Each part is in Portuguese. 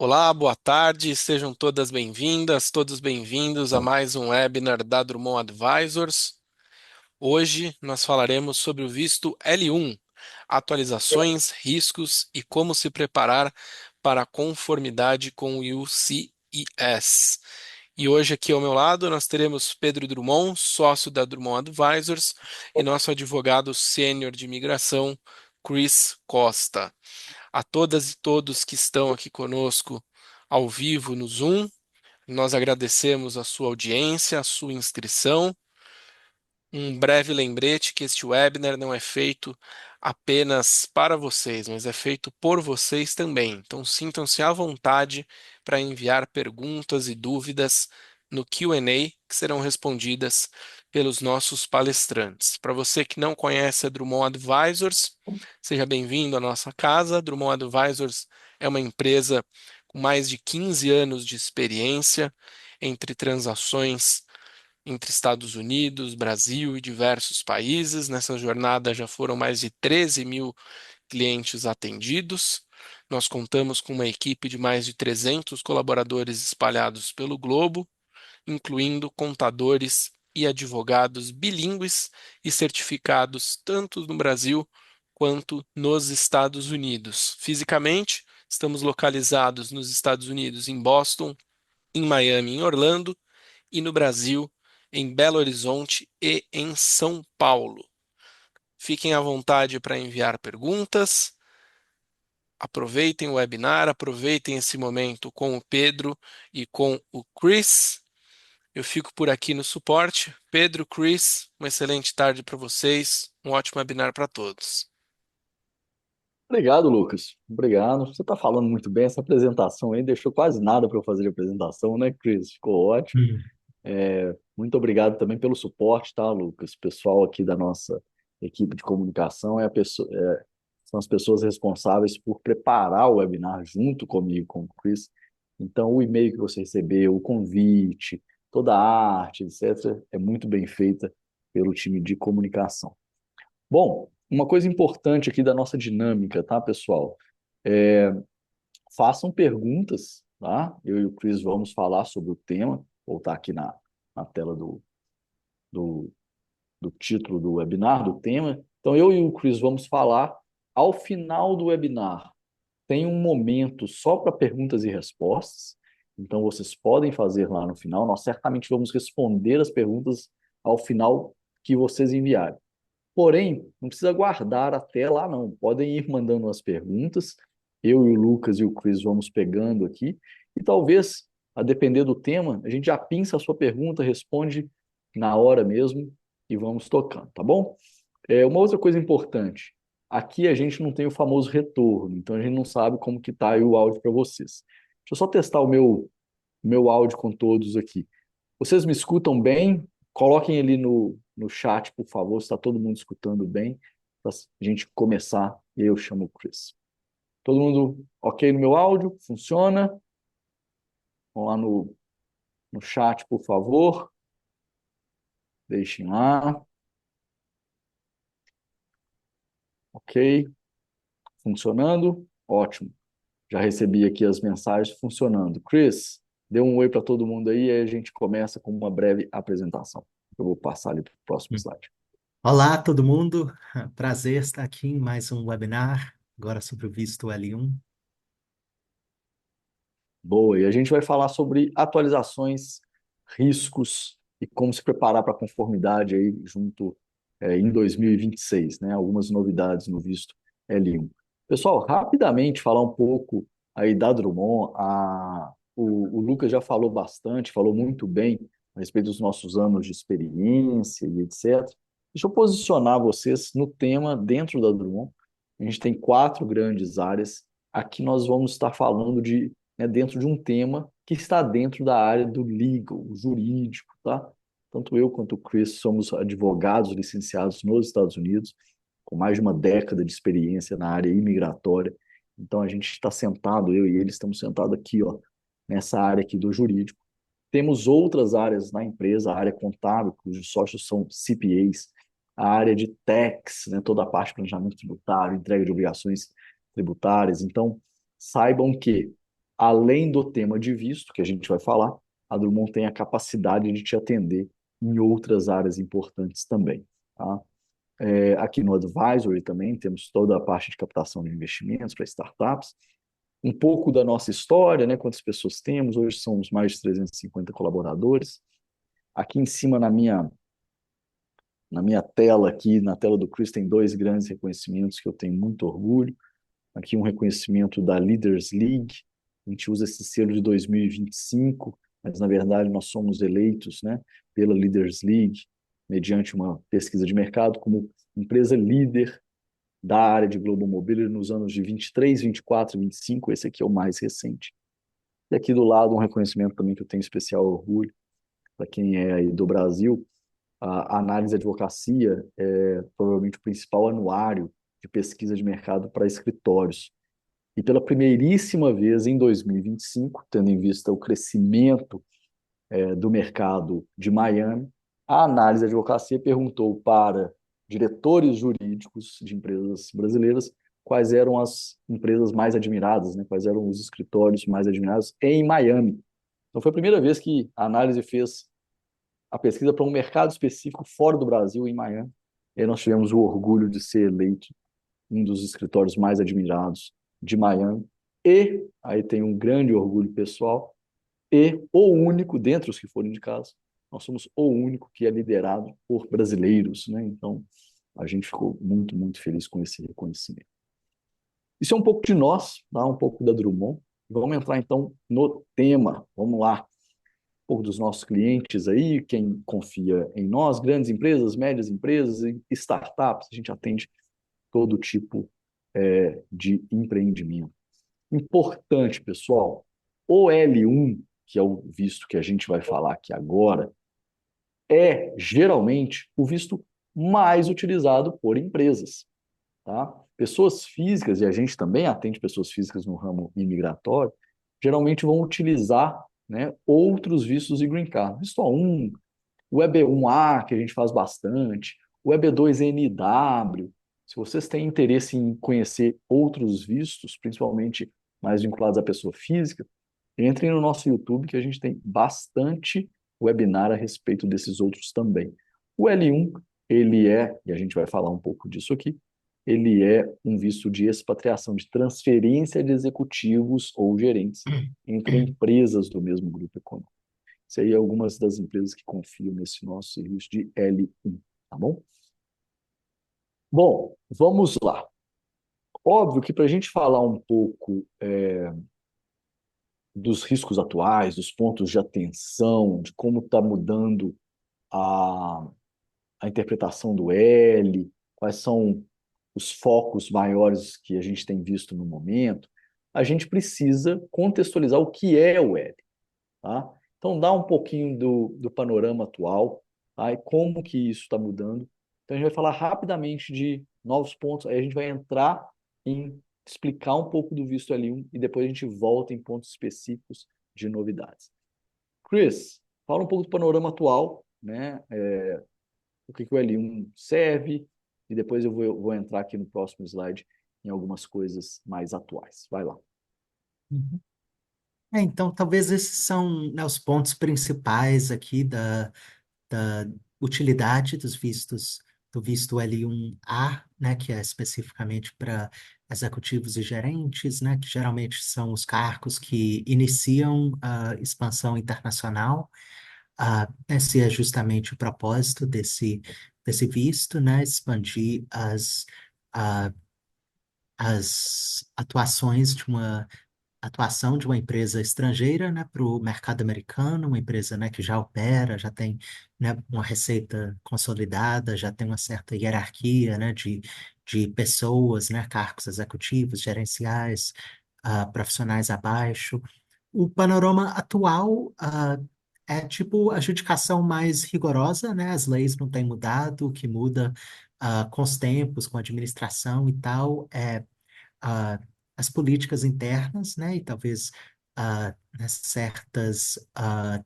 Olá, boa tarde, sejam todas bem-vindas, todos bem-vindos a mais um webinar da Drummond Advisors. Hoje nós falaremos sobre o visto L1, atualizações, riscos e como se preparar para a conformidade com o UCIS. E hoje aqui ao meu lado nós teremos Pedro Drummond, sócio da Drummond Advisors, e nosso advogado sênior de imigração, Chris Costa. A todas e todos que estão aqui conosco ao vivo no Zoom, nós agradecemos a sua audiência, a sua inscrição. Um breve lembrete que este webinar não é feito apenas para vocês, mas é feito por vocês também. Então, sintam-se à vontade para enviar perguntas e dúvidas no Q&A que serão respondidas pelos nossos palestrantes. Para você que não conhece a Drummond Advisors, seja bem-vindo à nossa casa. A Drummond Advisors é uma empresa com mais de 15 anos de experiência entre transações entre Estados Unidos, Brasil e diversos países. Nessa jornada já foram mais de 13 mil clientes atendidos. Nós contamos com uma equipe de mais de 300 colaboradores espalhados pelo globo, incluindo contadores e advogados bilíngues e certificados tanto no Brasil quanto nos Estados Unidos. Fisicamente, estamos localizados nos Estados Unidos, em Boston, em Miami, em Orlando, e no Brasil, em Belo Horizonte e em São Paulo. Fiquem à vontade para enviar perguntas. Aproveitem o webinar, aproveitem esse momento com o Pedro e com o Chris. Eu fico por aqui no suporte. Pedro, Chris, uma excelente tarde para vocês, um ótimo webinar para todos. Obrigado, Lucas. Obrigado. Você está falando muito bem. Essa apresentação aí deixou quase nada para eu fazer de apresentação, né, Chris? Ficou ótimo. Hum. Muito obrigado também pelo suporte, tá, Lucas? O pessoal aqui da nossa equipe de comunicação são as pessoas responsáveis por preparar o webinar junto comigo, com o Chris. Então, o e-mail que você recebeu, o convite, toda a arte, etc., é muito bem feita pelo time de comunicação. Bom, uma coisa importante aqui da nossa dinâmica, tá, pessoal? É, Façam perguntas, tá? Eu e o Chris vamos falar sobre o tema. Vou voltar aqui na tela do, do título do webinar, do tema. Então, eu e o Chris vamos falar ao final do webinar. Tem um momento só para perguntas e respostas. Então, vocês podem fazer lá no final. Nós certamente vamos responder as perguntas ao final que vocês enviarem. Porém, não precisa guardar até lá, não. Podem ir mandando as perguntas. Eu e o Lucas e o Chris vamos pegando aqui. E talvez, a depender do tema, a gente já pinça a sua pergunta, responde na hora mesmo e vamos tocando, tá bom? Uma outra coisa importante. Aqui a gente não tem o famoso retorno, então a gente não sabe como que tá aí o áudio para vocês. Deixa eu só testar o meu áudio com todos aqui. Vocês me escutam bem? Coloquem ali no chat, por favor, se está todo mundo escutando bem, para a gente começar. E eu chamo o Chris. Todo mundo ok no meu áudio? Funciona? Vamos lá no chat, por favor. Deixem lá. Ok. Funcionando? Ótimo. Já recebi aqui as mensagens funcionando. Chris, dê um oi para todo mundo aí e a gente começa com uma breve apresentação. Eu vou passar ali para o próximo slide. Olá, todo mundo. Prazer estar aqui em mais um webinar, agora sobre o visto L1. Boa, e a gente vai falar sobre atualizações, riscos e como se preparar para a conformidade aí junto em 2026, né? Algumas novidades no visto L1. Pessoal, rapidamente falar um pouco aí da Drummond. O Lucas já falou bastante, falou muito bem a respeito dos nossos anos de experiência e etc. Deixa eu posicionar vocês no tema dentro da Drummond. A gente tem quatro grandes áreas. Aqui nós vamos estar falando de dentro de um tema que está dentro da área do legal, jurídico, tá? Tanto eu quanto o Chris somos advogados licenciados nos Estados Unidos, com mais de uma década de experiência na área imigratória. Então a gente está sentado, eu e ele estamos sentados aqui, ó, nessa área aqui do jurídico. Temos outras áreas na empresa, a área contábil, cujos sócios são CPAs, a área de tax, né, toda a parte de planejamento tributário, entrega de obrigações tributárias. Então, saibam que além do tema de visto, que a gente vai falar, a Drummond tem a capacidade de te atender em outras áreas importantes também. Tá? Aqui no Advisory também temos toda a parte de captação de investimentos para startups, um pouco da nossa história, né? Quantas pessoas temos, hoje somos mais de 350 colaboradores. Aqui em cima na minha tela aqui, na tela do Chris, tem dois grandes reconhecimentos que eu tenho muito orgulho. Aqui um reconhecimento da Leaders League, a gente usa esse selo de 2025, mas na verdade nós somos eleitos, né, pela Leaders League, mediante uma pesquisa de mercado, como empresa líder da área de Global Mobility nos anos de 23, 24 e 25, esse aqui é o mais recente. E aqui do lado um reconhecimento também que eu tenho especial orgulho, para quem é aí do Brasil, a Análise Advocacia é provavelmente o principal anuário de pesquisa de mercado para escritórios. E pela primeiríssima vez em 2025, tendo em vista o crescimento do mercado de Miami, a Análise Advocacia perguntou para diretores jurídicos de empresas brasileiras quais eram as empresas mais admiradas, né? Quais eram os escritórios mais admirados em Miami. Então foi a primeira vez que a análise fez a pesquisa para um mercado específico fora do Brasil, em Miami. E aí nós tivemos o orgulho de ser eleito um dos escritórios mais admirados de Miami. E aí tem um grande orgulho pessoal, e o único, dentre os que foram indicados, nós somos o único que é liderado por brasileiros, né? Então, a gente ficou muito, muito feliz com esse reconhecimento. Isso é um pouco de nós, tá? Um pouco da Drummond. Vamos entrar, então, no tema. Vamos lá. Um pouco dos nossos clientes aí, quem confia em nós, grandes empresas, médias empresas e startups. A gente atende todo tipo de empreendimento. Importante, pessoal, o L1, que é o visto que a gente vai falar aqui agora, é geralmente o visto mais utilizado por empresas. Tá? Pessoas físicas, e a gente também atende pessoas físicas no ramo imigratório, geralmente vão utilizar, né, outros vistos de green card. Visto A1, o EB1A, que a gente faz bastante, o EB2NW. Se vocês têm interesse em conhecer outros vistos, principalmente mais vinculados à pessoa física, entrem no nosso YouTube, que a gente tem bastante webinar a respeito desses outros também. O L1, ele é, e a gente vai falar um pouco disso aqui, ele é um visto de expatriação, de transferência de executivos ou gerentes entre empresas do mesmo grupo econômico. Isso aí é algumas das empresas que confiam nesse nosso serviço de L1, tá bom? Bom, vamos lá. Óbvio que para a gente falar um pouco dos riscos atuais, dos pontos de atenção, de como está mudando a, a interpretação do L, quais são os focos maiores que a gente tem visto no momento, a gente precisa contextualizar o que é o L. Tá? Então, dá um pouquinho do panorama atual, tá? E como que isso está mudando. Então, a gente vai falar rapidamente de novos pontos, aí a gente vai entrar em explicar um pouco do visto L1 e depois a gente volta em pontos específicos de novidades. Chris, fala um pouco do panorama atual, né? O que o L1 serve, e depois eu vou entrar aqui no próximo slide em algumas coisas mais atuais. Vai lá. Uhum. Então, talvez esses são, né, os pontos principais aqui da utilidade dos vistos, do visto L1A, né, que é especificamente para executivos e gerentes, né, que geralmente são os cargos que iniciam a expansão internacional. Esse é justamente o propósito desse visto, né, expandir ah, as atuações de uma atuação de uma empresa estrangeira, né, para o mercado americano, uma empresa, né, que já opera, já tem, né, uma receita consolidada, já tem uma certa hierarquia, né, de pessoas, né, cargos executivos, gerenciais, profissionais abaixo. O panorama atual, é tipo a adjudicação mais rigorosa, né? As leis não têm mudado, o que muda, com os tempos, com a administração e tal, ah, as políticas internas, né, e talvez né, certas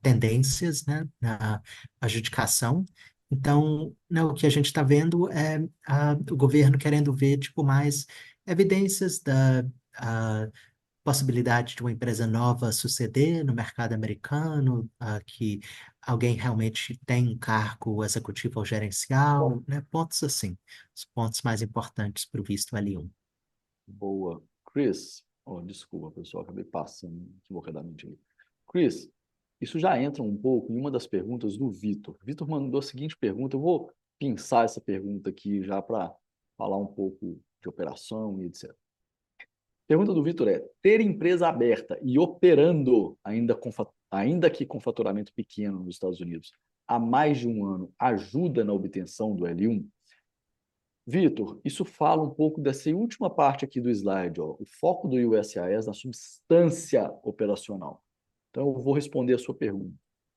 tendências, né, na adjudicação. Então, né, o que a gente está vendo é o governo querendo ver tipo mais evidências possibilidade de uma empresa nova suceder no mercado americano, que alguém realmente tem um cargo executivo ou gerencial, né? Pontos assim, os pontos mais importantes para o visto L1. Boa. Chris, oh, desculpa, pessoal, acabei passando equivocadamente ali. Chris, isso já entra um pouco em uma das perguntas do Vitor. Vitor mandou a seguinte pergunta, eu vou pensar essa pergunta aqui já para falar um pouco de operação e etc. Pergunta do Vitor é: ter empresa aberta e operando, ainda que com faturamento pequeno nos Estados Unidos, há mais de um ano, ajuda na obtenção do L1? Vitor, isso fala um pouco dessa última parte aqui do slide, ó, o foco do USIS na substância operacional. Então, eu vou responder a sua pergunta.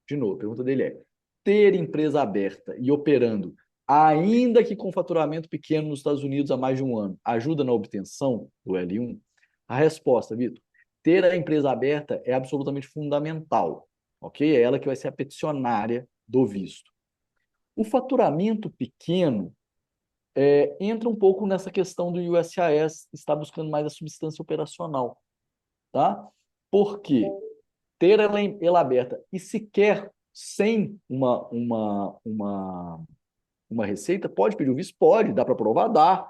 De novo, a pergunta dele é: ter empresa aberta e operando, ainda que com faturamento pequeno nos Estados Unidos há mais de um ano, ajuda na obtenção do L1? A resposta, Vitor: ter a empresa aberta é absolutamente fundamental, ok? É ela que vai ser a peticionária do visto. O faturamento pequeno entra um pouco nessa questão do USIS estar buscando mais a substância operacional, tá? Porque ter ela aberta e sequer sem uma receita, pode pedir o visto? Pode, dá para aprovar? Dá,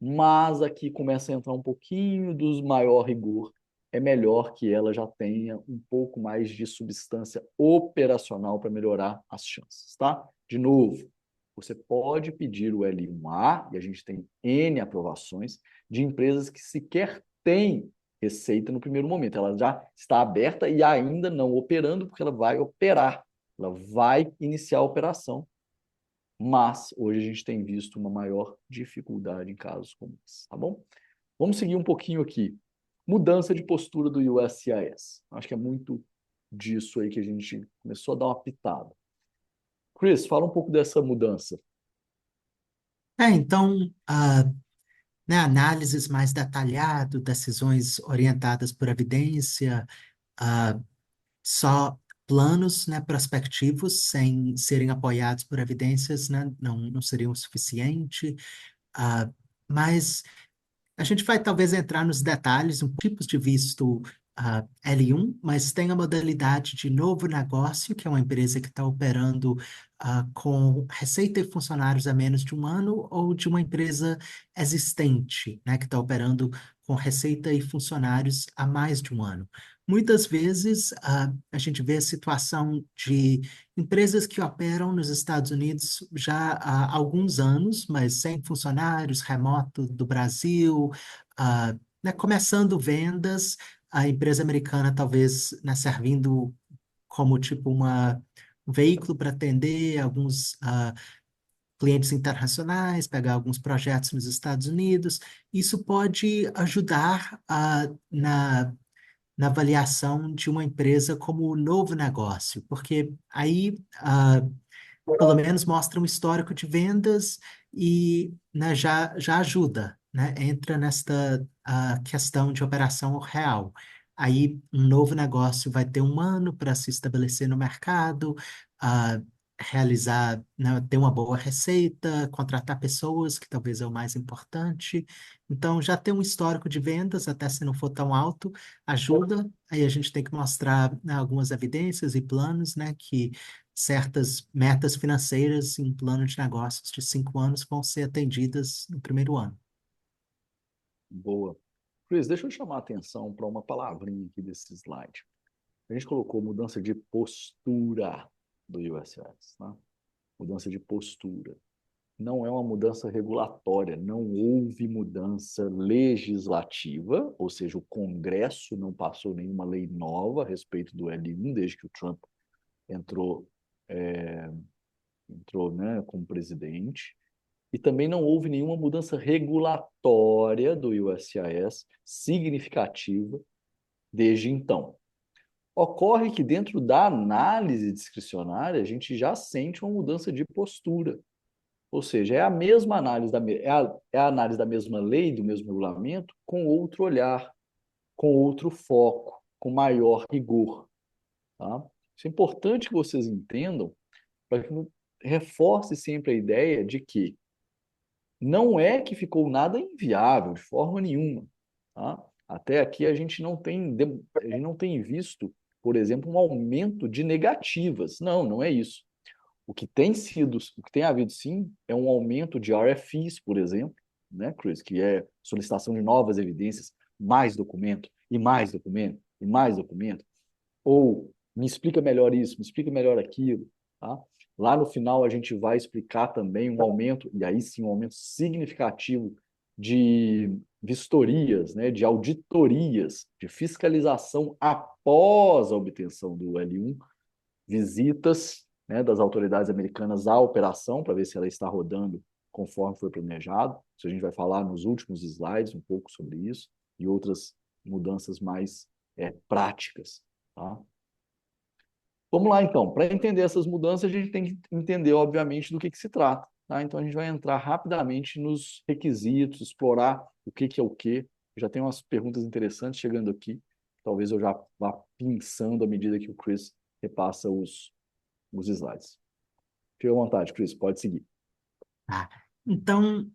mas aqui começa a entrar um pouquinho dos maior rigor. É melhor que ela já tenha um pouco mais de substância operacional para melhorar as chances, tá? De novo, você pode pedir o L1A, e a gente tem N aprovações, de empresas que sequer têm receita no primeiro momento. Ela já está aberta e ainda não operando, porque ela vai operar, ela vai iniciar a operação, mas hoje a gente tem visto uma maior dificuldade em casos como esse, tá bom? Vamos seguir um pouquinho aqui. Mudança de postura do USCIS. Acho que é muito disso aí que a gente começou a dar uma pitada. Chris, fala um pouco dessa mudança. Então, né, análises mais detalhadas, decisões orientadas por evidência, ah, só planos, né, prospectivos, sem serem apoiados por evidências, né, não seriam o suficiente. Ah, mas a gente vai talvez entrar nos detalhes, um tipos de visto L1, mas tem a modalidade de novo negócio, que é uma empresa que está operando com receita e funcionários há menos de um ano, ou de uma empresa existente, né, que está operando com receita e funcionários há mais de um ano. Muitas vezes a gente vê a situação de empresas que operam nos Estados Unidos já há alguns anos, mas sem funcionários, remoto do Brasil, né, começando vendas, a empresa americana talvez, né, servindo como tipo um veículo para atender alguns clientes internacionais, pegar alguns projetos nos Estados Unidos. Isso pode ajudar na avaliação de uma empresa como novo negócio, porque aí pelo menos mostra um histórico de vendas e, né, já ajuda, né? Entra nesta questão de operação real. Aí um novo negócio vai ter um ano para se estabelecer no mercado, ah, realizar, né, ter uma boa receita, contratar pessoas, que talvez é o mais importante. Então, já ter um histórico de vendas, até se não for tão alto, ajuda. Aí a gente tem que mostrar, né, algumas evidências e planos, né, que certas metas financeiras em plano de negócios de 5 anos vão ser atendidas no primeiro ano. Boa. Chris, deixa eu chamar a atenção para uma palavrinha aqui desse slide. A gente colocou mudança de postura do USIS, né? Mudança de postura. Não é uma mudança regulatória, não houve mudança legislativa, ou seja, o Congresso não passou nenhuma lei nova a respeito do L1 desde que o Trump entrou, entrou, né, como presidente. E também não houve nenhuma mudança regulatória do USCIS significativa desde então. Ocorre que dentro da análise discricionária, a gente já sente uma mudança de postura. Ou seja, é a mesma análise é a análise da mesma lei, do mesmo regulamento, com outro olhar, com outro foco, com maior rigor. Tá? Isso é importante que vocês entendam, para que reforce sempre a ideia de que não é que ficou nada inviável, de forma nenhuma. Tá? Até aqui a gente não tem visto, por exemplo, um aumento de negativas. Não, não é isso. O que tem havido sim é um aumento de RFIs, por exemplo, né, Chris, que é solicitação de novas evidências, mais documento, e mais documento, e mais documento. Ou me explica melhor isso, me explica melhor aquilo, tá? Lá no final a gente vai explicar também um aumento, e aí sim um aumento significativo de vistorias, né, de auditorias, de fiscalização após a obtenção do L1, visitas, né, das autoridades americanas à operação para ver se ela está rodando conforme foi planejado. Isso a gente vai falar nos últimos slides um pouco sobre isso e outras mudanças mais práticas. Tá? Vamos lá, então. Para entender essas mudanças, a gente tem que entender, obviamente, do que se trata. Tá? Então, a gente vai entrar rapidamente nos requisitos, explorar o que é o quê. Já tem umas perguntas interessantes chegando aqui. Talvez eu já vá pensando à medida que o Chris repassa os slides. Fique à vontade, Chris, pode seguir. Tá. Então,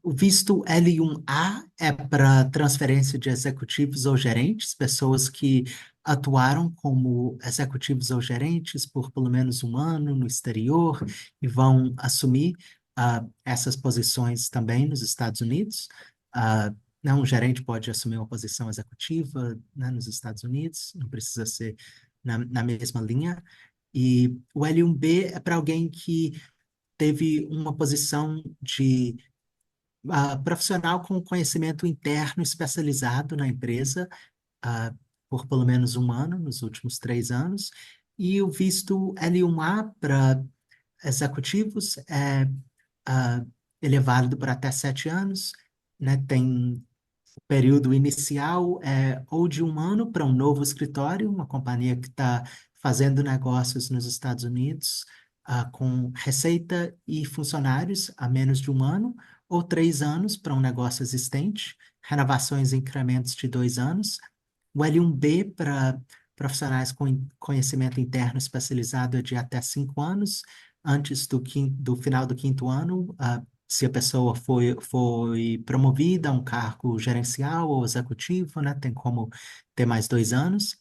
o visto L1A é para transferência de executivos ou gerentes, pessoas que atuaram como executivos ou gerentes por pelo menos um ano no exterior e vão assumir essas posições também nos Estados Unidos. Né, um gerente pode assumir uma posição executiva, né, nos Estados Unidos, não precisa ser na mesma linha. E o L1B é para alguém que teve uma posição de profissional com conhecimento interno especializado na empresa ah, por pelo menos um ano, nos últimos 3 anos, e o visto L1A para executivos ele é válido por até 7 anos, né? Tem o período inicial ou de um ano para um novo escritório, uma companhia que está fazendo negócios nos Estados Unidos, com receita e funcionários há menos de um ano, ou 3 anos para um negócio existente, renovações e incrementos de 2 anos. O L1B para profissionais com conhecimento interno especializado é de até 5 anos. Antes do final do quinto ano, se a pessoa foi promovida a um cargo gerencial ou executivo, né, tem como ter mais 2 anos.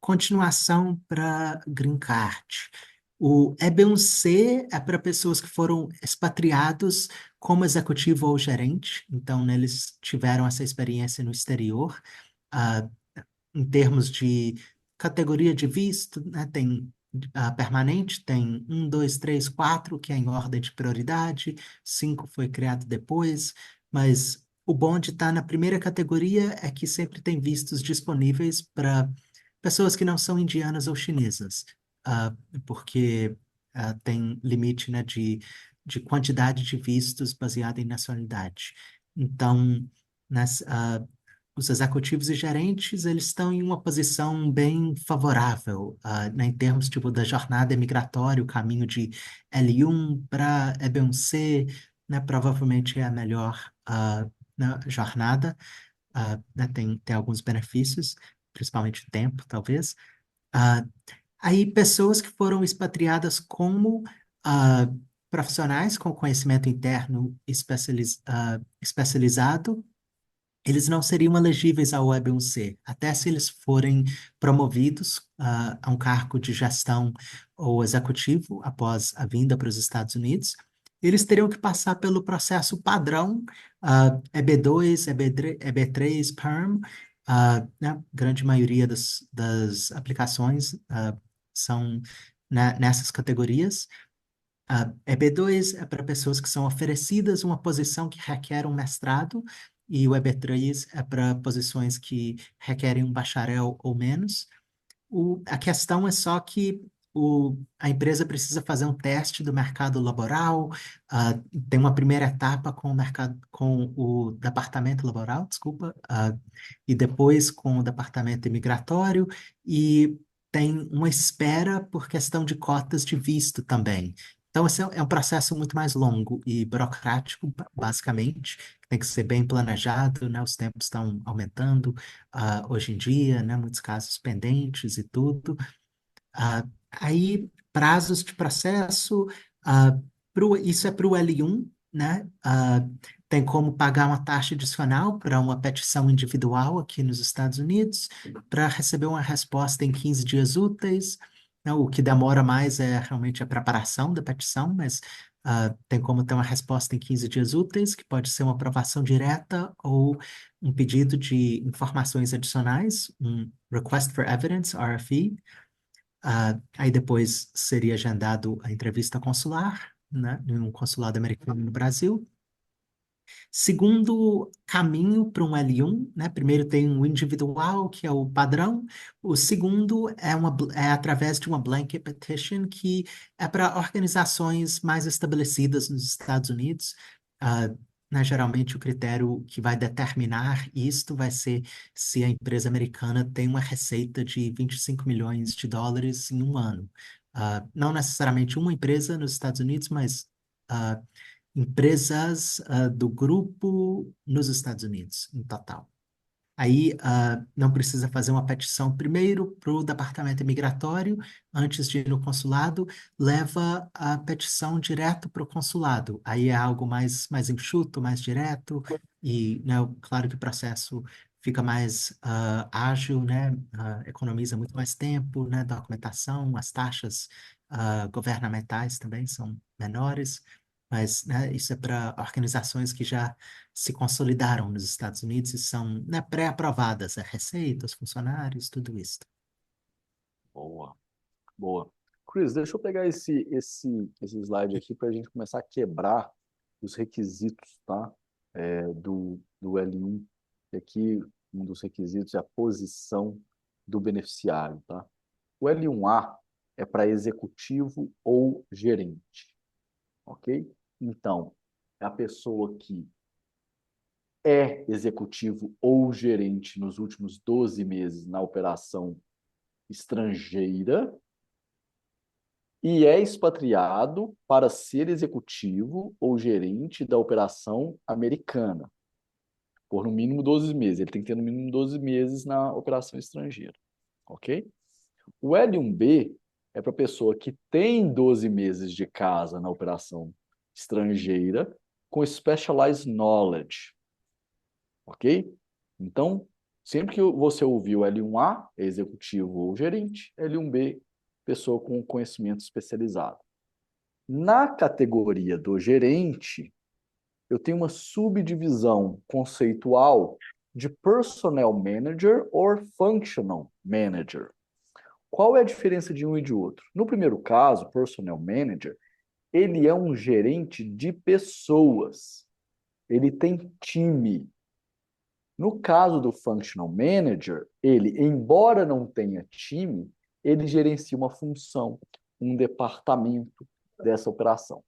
Continuação para Green Card. O EB1C é para pessoas que foram expatriados como executivo ou gerente, então né, eles tiveram essa experiência no exterior. Ah, em termos de categoria de visto, né, tem permanente, tem um, dois, três, quatro, que é em ordem de prioridade, cinco foi criado depois, mas o bom de estar na primeira categoria é que sempre tem vistos disponíveis para pessoas que não são indianas ou chinesas, ah, porque tem limite, né, de quantidade de vistos baseado em nacionalidade. Então, nas, os executivos e gerentes, eles estão em uma posição bem favorável, né, em termos tipo da jornada migratória, o caminho de L1 para EB1C, né, provavelmente é a melhor né, jornada, né, tem alguns benefícios, principalmente tempo, talvez. Ah, Aí, pessoas que foram expatriadas como profissionais com conhecimento interno especializado, eles não seriam elegíveis ao Web1C, até se eles forem promovidos a um cargo de gestão ou executivo após a vinda para os Estados Unidos. Eles teriam que passar pelo processo padrão, EB2, EB3, PERM. Né, grande maioria das aplicações são nessas categorias. EB2 é para pessoas que são oferecidas uma posição que requer um mestrado, e o EB3 é para posições que requerem um bacharel ou menos. A questão é só que a empresa precisa fazer um teste do mercado laboral, tem uma primeira etapa com o mercado, com o departamento laboral, desculpa, e depois com o departamento imigratório, e tem uma espera por questão de cotas de visto também. Então, esse é um processo muito mais longo e burocrático, basicamente, tem que ser bem planejado, né? Os tempos estão aumentando, hoje em dia, né, muitos casos pendentes e tudo. Aí, prazos de processo, isso é para o L1, né? tem como pagar uma taxa adicional para uma petição individual aqui nos Estados Unidos, para receber uma resposta em 15 dias úteis. Né? O que demora mais é realmente a preparação da petição, mas tem como ter uma resposta em 15 dias úteis, que pode ser uma aprovação direta ou um pedido de informações adicionais, um Request for Evidence, RFE. Aí depois seria agendado a entrevista consular, né, em um consulado americano no Brasil. Segundo caminho para um L1, né? Primeiro tem um individual, que é o padrão. O segundo é através de uma blanket petition, que é para organizações mais estabelecidas nos Estados Unidos. Ah, né, geralmente o critério que vai determinar isto vai ser se a empresa americana tem uma receita de 25 milhões de dólares em um ano. Não necessariamente uma empresa nos Estados Unidos, mas ah, empresas do grupo nos Estados Unidos, em total. Aí não precisa fazer uma petição primeiro para o departamento imigratório, antes de ir no consulado, leva a petição direto para o consulado. Aí é algo mais enxuto, mais direto, e né, claro que o processo fica mais ágil, né? Economiza muito mais tempo, né? Documentação, as taxas governamentais também são menores. Mas, né, isso é para organizações que já se consolidaram nos Estados Unidos e são, né, pré-aprovadas, receitas, funcionários, tudo isso. Boa, boa. Chris, deixa eu pegar esse slide aqui para a gente começar a quebrar os requisitos, tá? Do L1. E aqui, um dos requisitos é a posição do beneficiário, tá? O L1A é para executivo ou gerente, ok? Então, é a pessoa que é executivo ou gerente nos últimos 12 meses na operação estrangeira e é expatriado para ser executivo ou gerente da operação americana, por no mínimo 12 meses. Ele tem que ter no mínimo 12 meses na operação estrangeira, ok? O L1B é para a pessoa que tem 12 meses de casa na operação estrangeira com specialized knowledge, ok? Então, sempre que você ouvir o L1A, é executivo ou gerente, L1B, pessoa com conhecimento especializado. Na categoria do gerente, eu tenho uma subdivisão conceitual de personnel manager or functional manager. Qual é a diferença de um e de outro? No primeiro caso, personnel manager, ele é um gerente de pessoas. Ele tem time. No caso do functional manager, ele, embora não tenha time, ele gerencia uma função, um departamento dessa operação.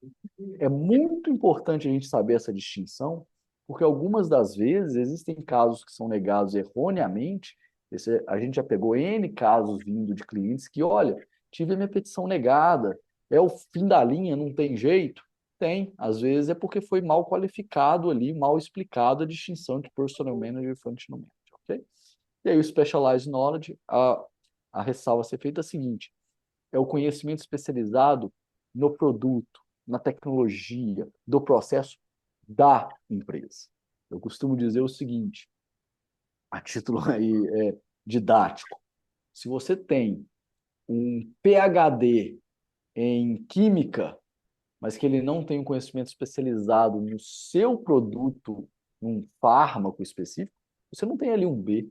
É muito importante a gente saber essa distinção, porque algumas das vezes existem casos que são negados erroneamente. A gente já pegou N casos vindo de clientes que, olha, tive a minha petição negada, é o fim da linha, não tem jeito. Tem, às vezes é porque foi mal qualificado ali, mal explicado a distinção entre personnel manager e functional manager, ok? E aí o specialized knowledge, a ressalva a ser feita é a seguinte, é o conhecimento especializado no produto, na tecnologia, do processo da empresa. Eu costumo dizer o seguinte, a título aí didático, se você tem um PhD em química, mas que ele não tem um conhecimento especializado no seu produto, num fármaco específico, você não tem ali um B,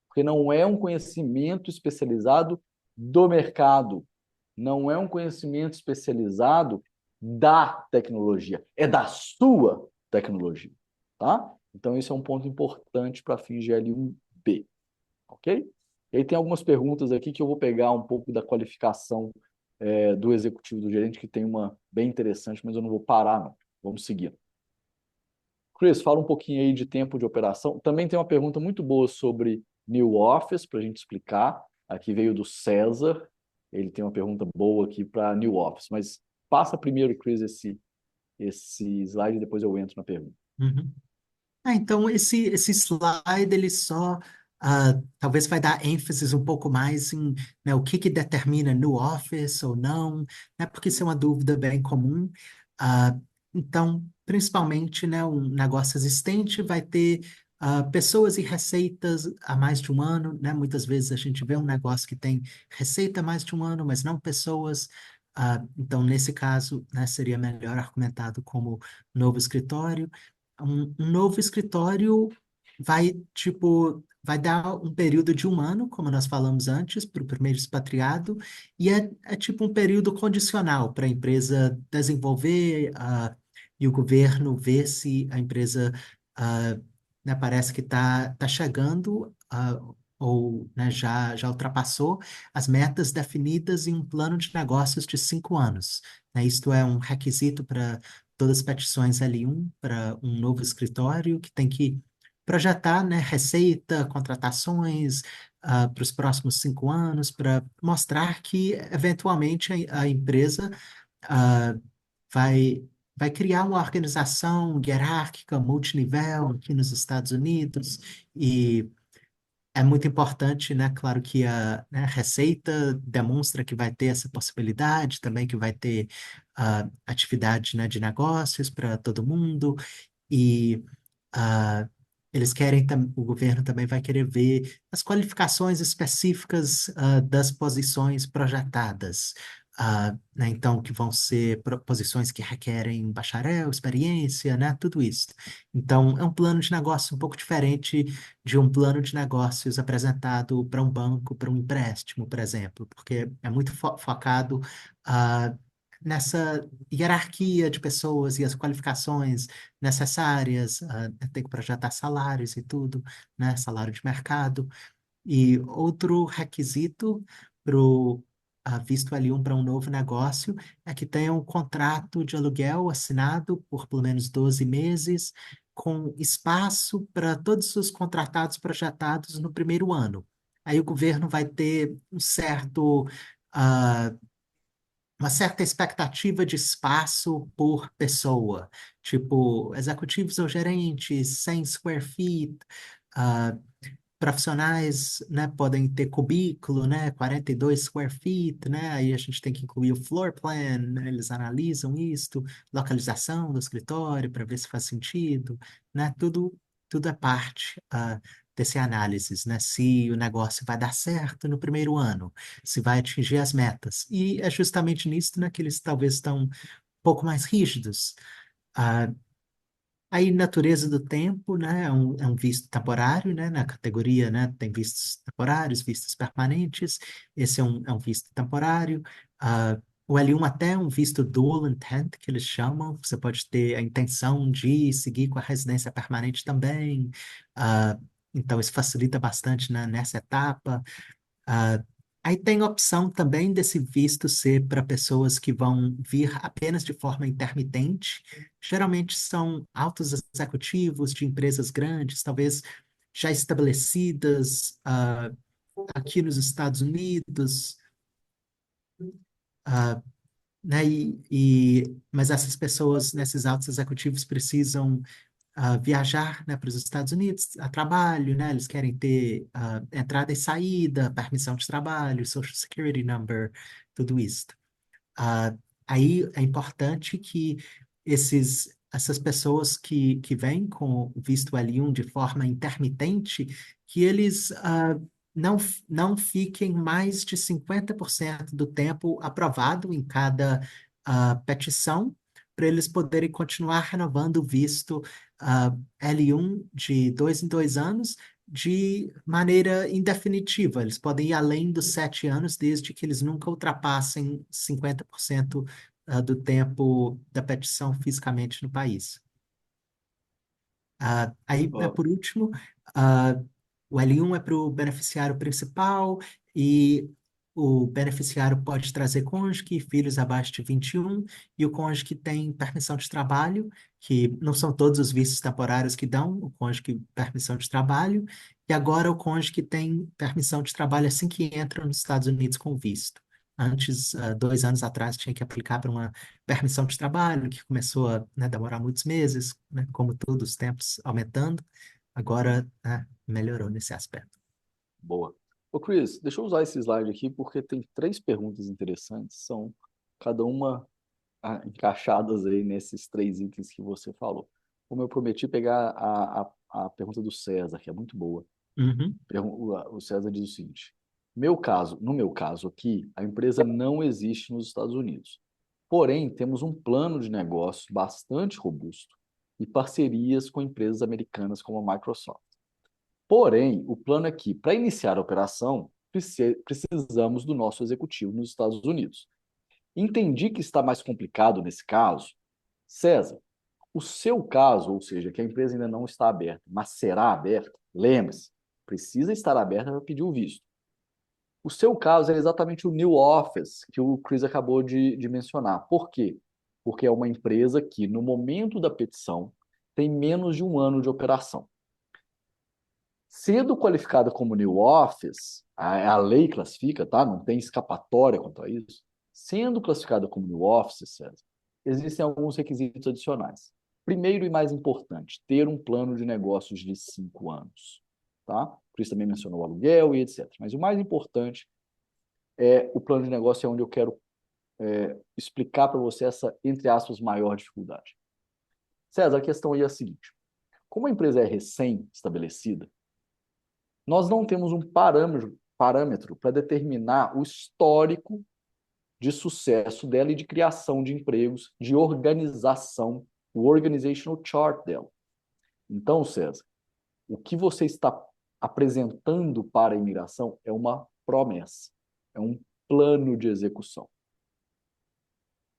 porque não é um conhecimento especializado do mercado, não é um conhecimento especializado da tecnologia, é da sua tecnologia, tá? Então, isso é um ponto importante para fins de L1B, ok? E aí tem algumas perguntas aqui que eu vou pegar um pouco da qualificação do executivo do gerente, que tem uma bem interessante, mas eu não vou parar, não. Vamos seguir. Chris, fala um pouquinho aí de tempo de operação. Também tem uma pergunta muito boa sobre New Office, para a gente explicar. Aqui veio do César. Ele tem uma pergunta boa aqui para New Office. Mas passa primeiro, Chris, esse slide, e depois eu entro na pergunta. Uhum. Então, esse slide, ele só talvez vai dar ênfase um pouco mais em né, o que determina no Office ou não, né, porque isso é uma dúvida bem comum. Então, principalmente, né, um negócio existente vai ter pessoas e receitas há mais de um ano, né? Muitas vezes a gente vê um negócio que tem receita há mais de um ano, mas não pessoas. Então, nesse caso, né, seria melhor argumentado como novo escritório. Um novo escritório vai, tipo, vai dar um período de um ano, como nós falamos antes, para o primeiro expatriado, e é tipo um período condicional para a empresa desenvolver, e o governo ver se a empresa, ah, né, parece que está chegando, ou né, já ultrapassou as metas definidas em um plano de negócios de 5 anos. Né? Isto é um requisito para todas as petições L1 para um novo escritório que tem que projetar, né, receita, contratações para os próximos 5 anos, para mostrar que, eventualmente, a empresa ah, vai, vai criar uma organização hierárquica, multinivel aqui nos Estados Unidos, e é muito importante, né? Claro que a, né, receita demonstra que vai ter essa possibilidade, também que vai ter atividade, né, de negócios para todo mundo, e ah, eles querem, o governo também vai querer ver as qualificações específicas das posições projetadas. Né, então, que vão ser posições que requerem bacharel, experiência, né, tudo isso. Então, é um plano de negócio um pouco diferente de um plano de negócios apresentado para um banco, para um empréstimo, por exemplo, porque é muito focado ah, nessa hierarquia de pessoas e as qualificações necessárias, tem que projetar salários e tudo, né? Salário de mercado. E outro requisito para o visto L1 para um novo negócio é que tenha um contrato de aluguel assinado por pelo menos 12 meses, com espaço para todos os contratados projetados no primeiro ano. Aí o governo vai ter ah, uma certa expectativa de espaço por pessoa, tipo executivos ou gerentes, 100 square feet, ah, profissionais, né, podem ter cubículo, né, 42 square feet, né, aí a gente tem que incluir o floor plan, né, eles analisam isto, localização do escritório para ver se faz sentido, né, tudo é parte desse análises, né, se o negócio vai dar certo no primeiro ano, se vai atingir as metas. E é justamente nisso, né, que eles talvez estão um pouco mais rígidos. Ah, Aí, natureza do tempo, né, é um visto temporário, né, na categoria, né, tem vistos temporários, vistos permanentes, esse é um visto temporário. O L1 até é um visto dual intent, que eles chamam, você pode ter a intenção de seguir com a residência permanente também. Ah, então, isso facilita bastante, né, nessa etapa. Ah, Aí tem a opção também desse visto ser para pessoas que vão vir apenas de forma intermitente. Geralmente são altos executivos de empresas grandes, talvez já estabelecidas aqui nos Estados Unidos, ah, né? Mas essas pessoas, nesses altos executivos, precisam viajar, né, para os Estados Unidos a trabalho, né? Eles querem ter entrada e saída, permissão de trabalho, Social Security Number, tudo isso. Ah, Aí é importante que essas pessoas que vêm com o visto L1 de forma intermitente, que eles não fiquem mais de 50% do tempo aprovado em cada petição, para eles poderem continuar renovando o visto L1 de 2 em 2 anos, de maneira indefinitiva. Eles podem ir além dos 7 anos, desde que eles nunca ultrapassem 50% do tempo da petição fisicamente no país. Aí, né, Ó, por último, ah, o L1 é para o beneficiário principal, e o beneficiário pode trazer cônjuge, filhos abaixo de 21, e o cônjuge que tem permissão de trabalho, que não são todos os vistos temporários que dão, o cônjuge que permissão de trabalho, e agora o cônjuge que tem permissão de trabalho assim que entra nos Estados Unidos com visto. Antes, 2 anos atrás, tinha que aplicar para uma permissão de trabalho, que começou a, né, demorar muitos meses, né, como tudo, os tempos aumentando. Agora, né, melhorou nesse aspecto. boa. Ô, Chris, deixa eu usar esse slide aqui porque tem três perguntas interessantes, são cada uma encaixadas aí nesses três itens que você falou. Como eu prometi pegar a pergunta do César, que é muito boa. Uhum, O César diz o seguinte: no meu caso aqui, a empresa não existe nos Estados Unidos. Porém, temos um plano de negócio bastante robusto e parcerias com empresas americanas como a Microsoft. Porém, o plano é que, para iniciar a operação, precisamos do nosso executivo nos Estados Unidos. Entendi que está mais complicado nesse caso. César, o seu caso, ou seja, que a empresa ainda não está aberta, mas será aberta, lembre-se, precisa estar aberta para pedir o visto. O seu caso é exatamente o New Office que o Chris acabou de mencionar. Por quê? Porque é uma empresa que, no momento da petição, tem menos de um ano de operação. Sendo qualificada como New Office, a lei classifica, tá? Não tem escapatória quanto a isso. Sendo classificada como New Office, César, existem alguns requisitos adicionais. Primeiro e mais importante, ter um plano de negócios de 5 anos. Tá? Por isso também mencionou o aluguel e etc. Mas o mais importante é o plano de negócio, é onde eu quero explicar para você essa, entre aspas, maior dificuldade. César, a questão aí é a seguinte: como a empresa é recém-estabelecida, nós não temos um parâmetro para determinar o histórico de sucesso dela e de criação de empregos, de organização, o organizational chart dela. Então, César, o que você está apresentando para a imigração é uma promessa, é um plano de execução.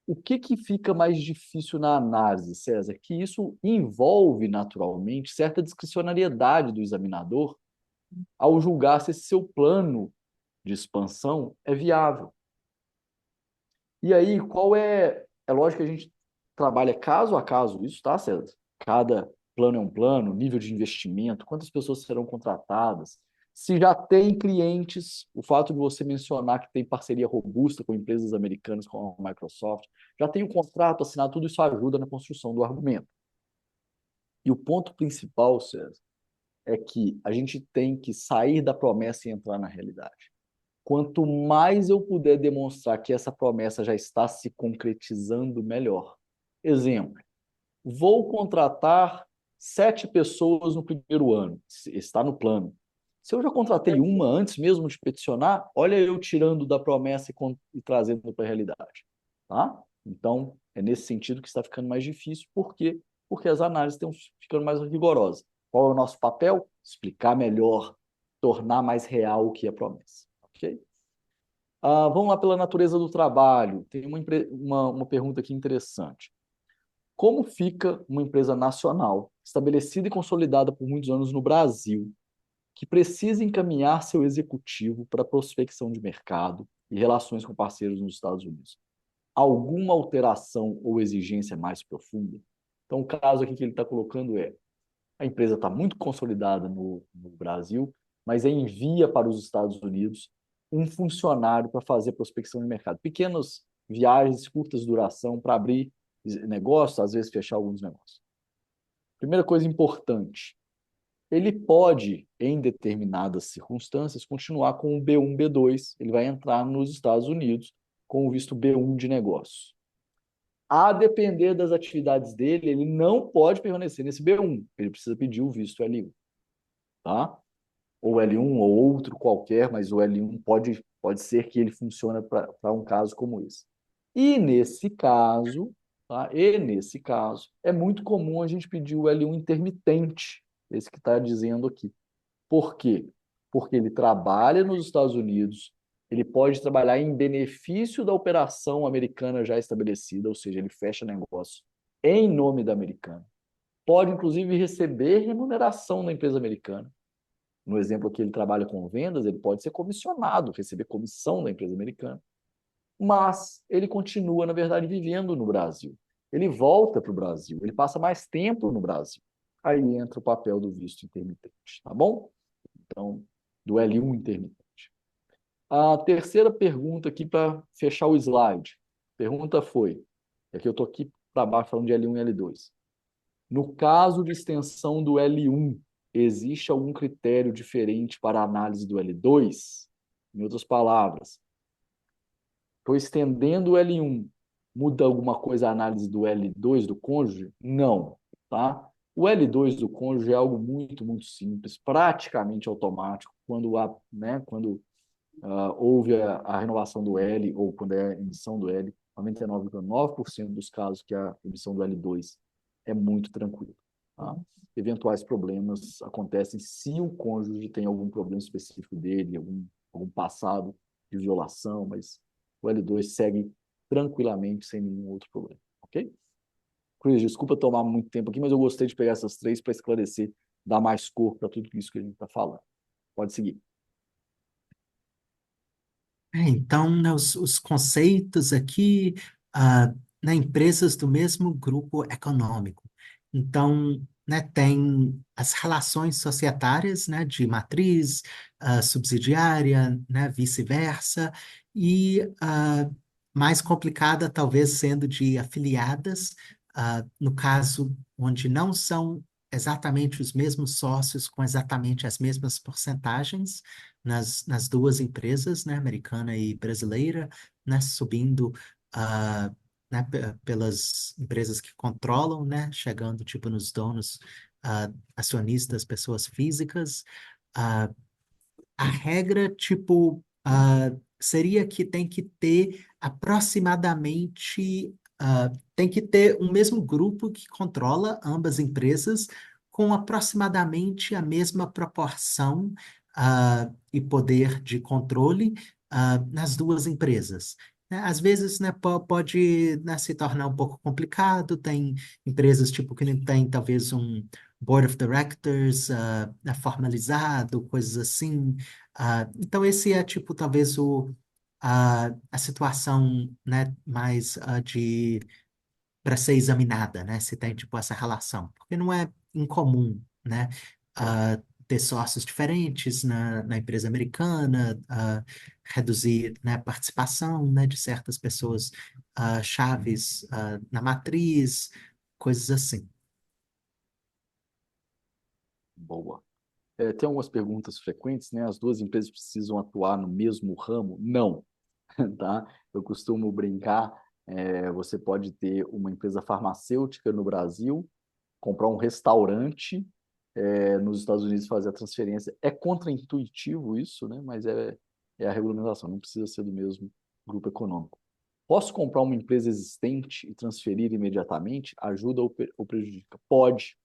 O que fica mais difícil na análise, César? Que isso envolve naturalmente certa discricionariedade do examinador ao julgar se esse seu plano de expansão é viável. E aí, qual é. É lógico que a gente trabalha caso a caso isso, tá, César? Cada plano é um plano, nível de investimento, quantas pessoas serão contratadas. Se já tem clientes, o fato de você mencionar que tem parceria robusta com empresas americanas como a Microsoft, já tem um contrato assinado, tudo isso ajuda na construção do argumento. E o ponto principal, César, é que a gente tem que sair da promessa e entrar na realidade. Quanto mais eu puder demonstrar que essa promessa já está se concretizando, melhor. Exemplo: vou contratar 7 pessoas no primeiro ano, está no plano. Se eu já contratei uma antes mesmo de peticionar, olha eu tirando da promessa e trazendo para a realidade. Tá? Então, é nesse sentido que está ficando mais difícil. Por quê? Porque as análises estão ficando mais rigorosas. Qual é o nosso papel? Explicar melhor, tornar mais real o que é promessa. Ok? Vamos lá pela natureza do trabalho. Tem uma pergunta aqui interessante. Como fica uma empresa nacional, estabelecida e consolidada por muitos anos no Brasil, que precisa encaminhar seu executivo para prospecção de mercado e relações com parceiros nos Estados Unidos? Alguma alteração ou exigência mais profunda? Então, o caso aqui que ele está colocando é: a empresa está muito consolidada no Brasil, mas envia para os Estados Unidos um funcionário para fazer prospecção de mercado. Pequenas viagens, curtas duração, para abrir negócios, às vezes fechar alguns negócios. Primeira coisa importante: ele pode, em determinadas circunstâncias, continuar com o B1, B2. Ele vai entrar nos Estados Unidos com o visto B1 de negócio. A depender das atividades dele, ele não pode permanecer nesse B1. Ele precisa pedir o visto L1, tá? Ou L1 ou outro qualquer, mas o L1 pode ser que ele funcione para um caso como esse. E nesse caso, tá? É muito comum a gente pedir o L1 intermitente, esse que está dizendo aqui. Por quê? Porque ele trabalha nos Estados Unidos, ele pode trabalhar em benefício da operação americana já estabelecida, ou seja, ele fecha negócio em nome da americana. Pode, inclusive, receber remuneração da empresa americana. No exemplo que ele trabalha com vendas, ele pode ser comissionado, receber comissão da empresa americana. Mas ele continua, na verdade, vivendo no Brasil. Ele volta para o Brasil, ele passa mais tempo no Brasil. Aí entra o papel do visto intermitente, tá bom? Então, do L1 intermitente. A terceira pergunta aqui para fechar o slide. A pergunta foi, é que eu estou aqui para baixo falando de L1 e L2. No caso de extensão do L1, existe algum critério diferente para a análise do L2? Em outras palavras, estou estendendo o L1, Muda alguma coisa a análise do L2 do cônjuge? Não, tá? O L2 do cônjuge é algo muito, muito simples, praticamente automático, quando há, né, quando houve a renovação do L ou quando é a emissão do L, 99,9% dos casos que a emissão do L2 é muito tranquilo. Tá? Eventuais problemas acontecem se o cônjuge tem algum problema específico dele, algum passado de violação, mas o L2 segue tranquilamente sem nenhum outro problema, ok? Chris, desculpa tomar muito tempo aqui, mas eu gostei de pegar essas três para esclarecer, dar mais cor para tudo isso que a gente está falando. Pode seguir. Então, né, os conceitos aqui, ah, né, empresas do mesmo grupo econômico. Então, né, tem as relações societárias, né, de matriz, subsidiária, né, vice-versa, e mais complicada talvez sendo de afiliadas, no caso onde não são exatamente os mesmos sócios com exatamente as mesmas porcentagens, nas duas empresas, né, americana e brasileira, né, subindo né, pelas empresas que controlam, né, chegando tipo nos donos acionistas, pessoas físicas. ah, a regra, tipo, seria que tem que ter aproximadamente, tem que ter um mesmo grupo que controla ambas empresas com aproximadamente a mesma proporção, e poder de controle, nas duas empresas. Né, às vezes, né, pode, né, se tornar um pouco complicado, tem empresas tipo que não tem talvez um board of directors né, formalizado, coisas assim. Então, esse é, tipo, talvez a situação, né, mais de para ser examinada, né, se tem, tipo, essa relação. Porque não é incomum, né, ter sócios diferentes na empresa americana, reduzir, né, a participação, né, de certas pessoas chaves na matriz, coisas assim. Boa. Tem algumas perguntas frequentes, né? As duas empresas precisam atuar no mesmo ramo? Não, tá? Eu costumo brincar, você pode ter uma empresa farmacêutica no Brasil, comprar um restaurante, nos Estados Unidos fazer a transferência. É contraintuitivo isso, né? Mas é a regulamentação, não precisa ser do mesmo grupo econômico. Posso comprar uma empresa existente e transferir imediatamente? Ajuda ou prejudica? Pode,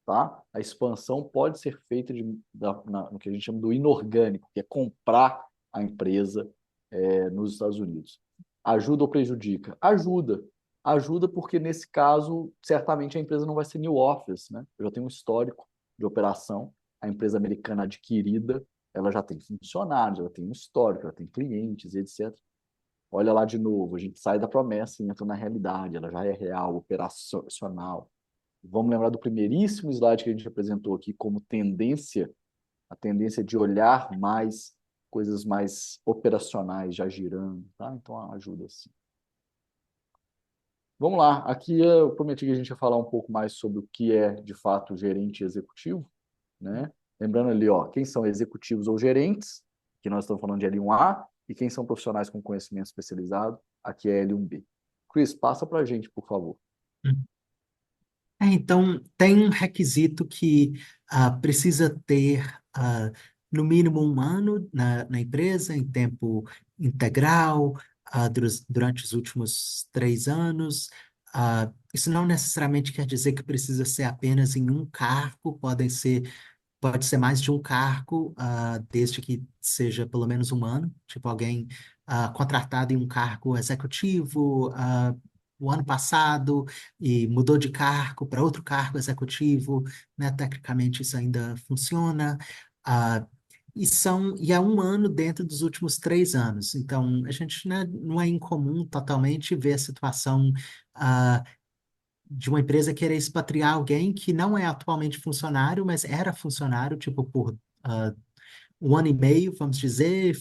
tá? A expansão pode ser feita no que a gente chama do inorgânico, que é comprar a empresa nos Estados Unidos. Ajuda ou prejudica? Ajuda. Ajuda porque, nesse caso, certamente a empresa não vai ser new office, né? Eu já tenho um histórico de operação, a empresa americana adquirida, ela já tem funcionários, ela tem um histórico, ela tem clientes, etc. Olha lá de novo, a gente sai da promessa e entra na realidade, ela já é real, operacional. Vamos lembrar do primeiríssimo slide que a gente apresentou aqui como tendência, a tendência de olhar mais coisas mais operacionais já girando, tá? Então ajuda sim. Vamos lá, aqui eu prometi que a gente ia falar um pouco mais sobre o que é de fato gerente executivo, né? Lembrando ali, ó, quem são executivos ou gerentes, que nós estamos falando de L1A, e quem são profissionais com conhecimento especializado, aqui é L1B. Chris, passa para a gente, por favor. Então, tem um requisito que precisa ter no mínimo um ano na empresa, em tempo integral, durante os últimos 3 anos. Isso não necessariamente quer dizer que precisa ser apenas em um cargo, pode ser mais de um cargo, desde que seja pelo menos um ano, tipo alguém contratado em um cargo executivo o ano passado e mudou de cargo para outro cargo executivo, né? Tecnicamente isso ainda funciona. ah, e é um ano dentro dos últimos 3 anos. Então, a gente, né, não é incomum totalmente ver a situação ah, de uma empresa querer expatriar alguém que não é atualmente funcionário, mas era funcionário, tipo, por um ano e meio, vamos dizer,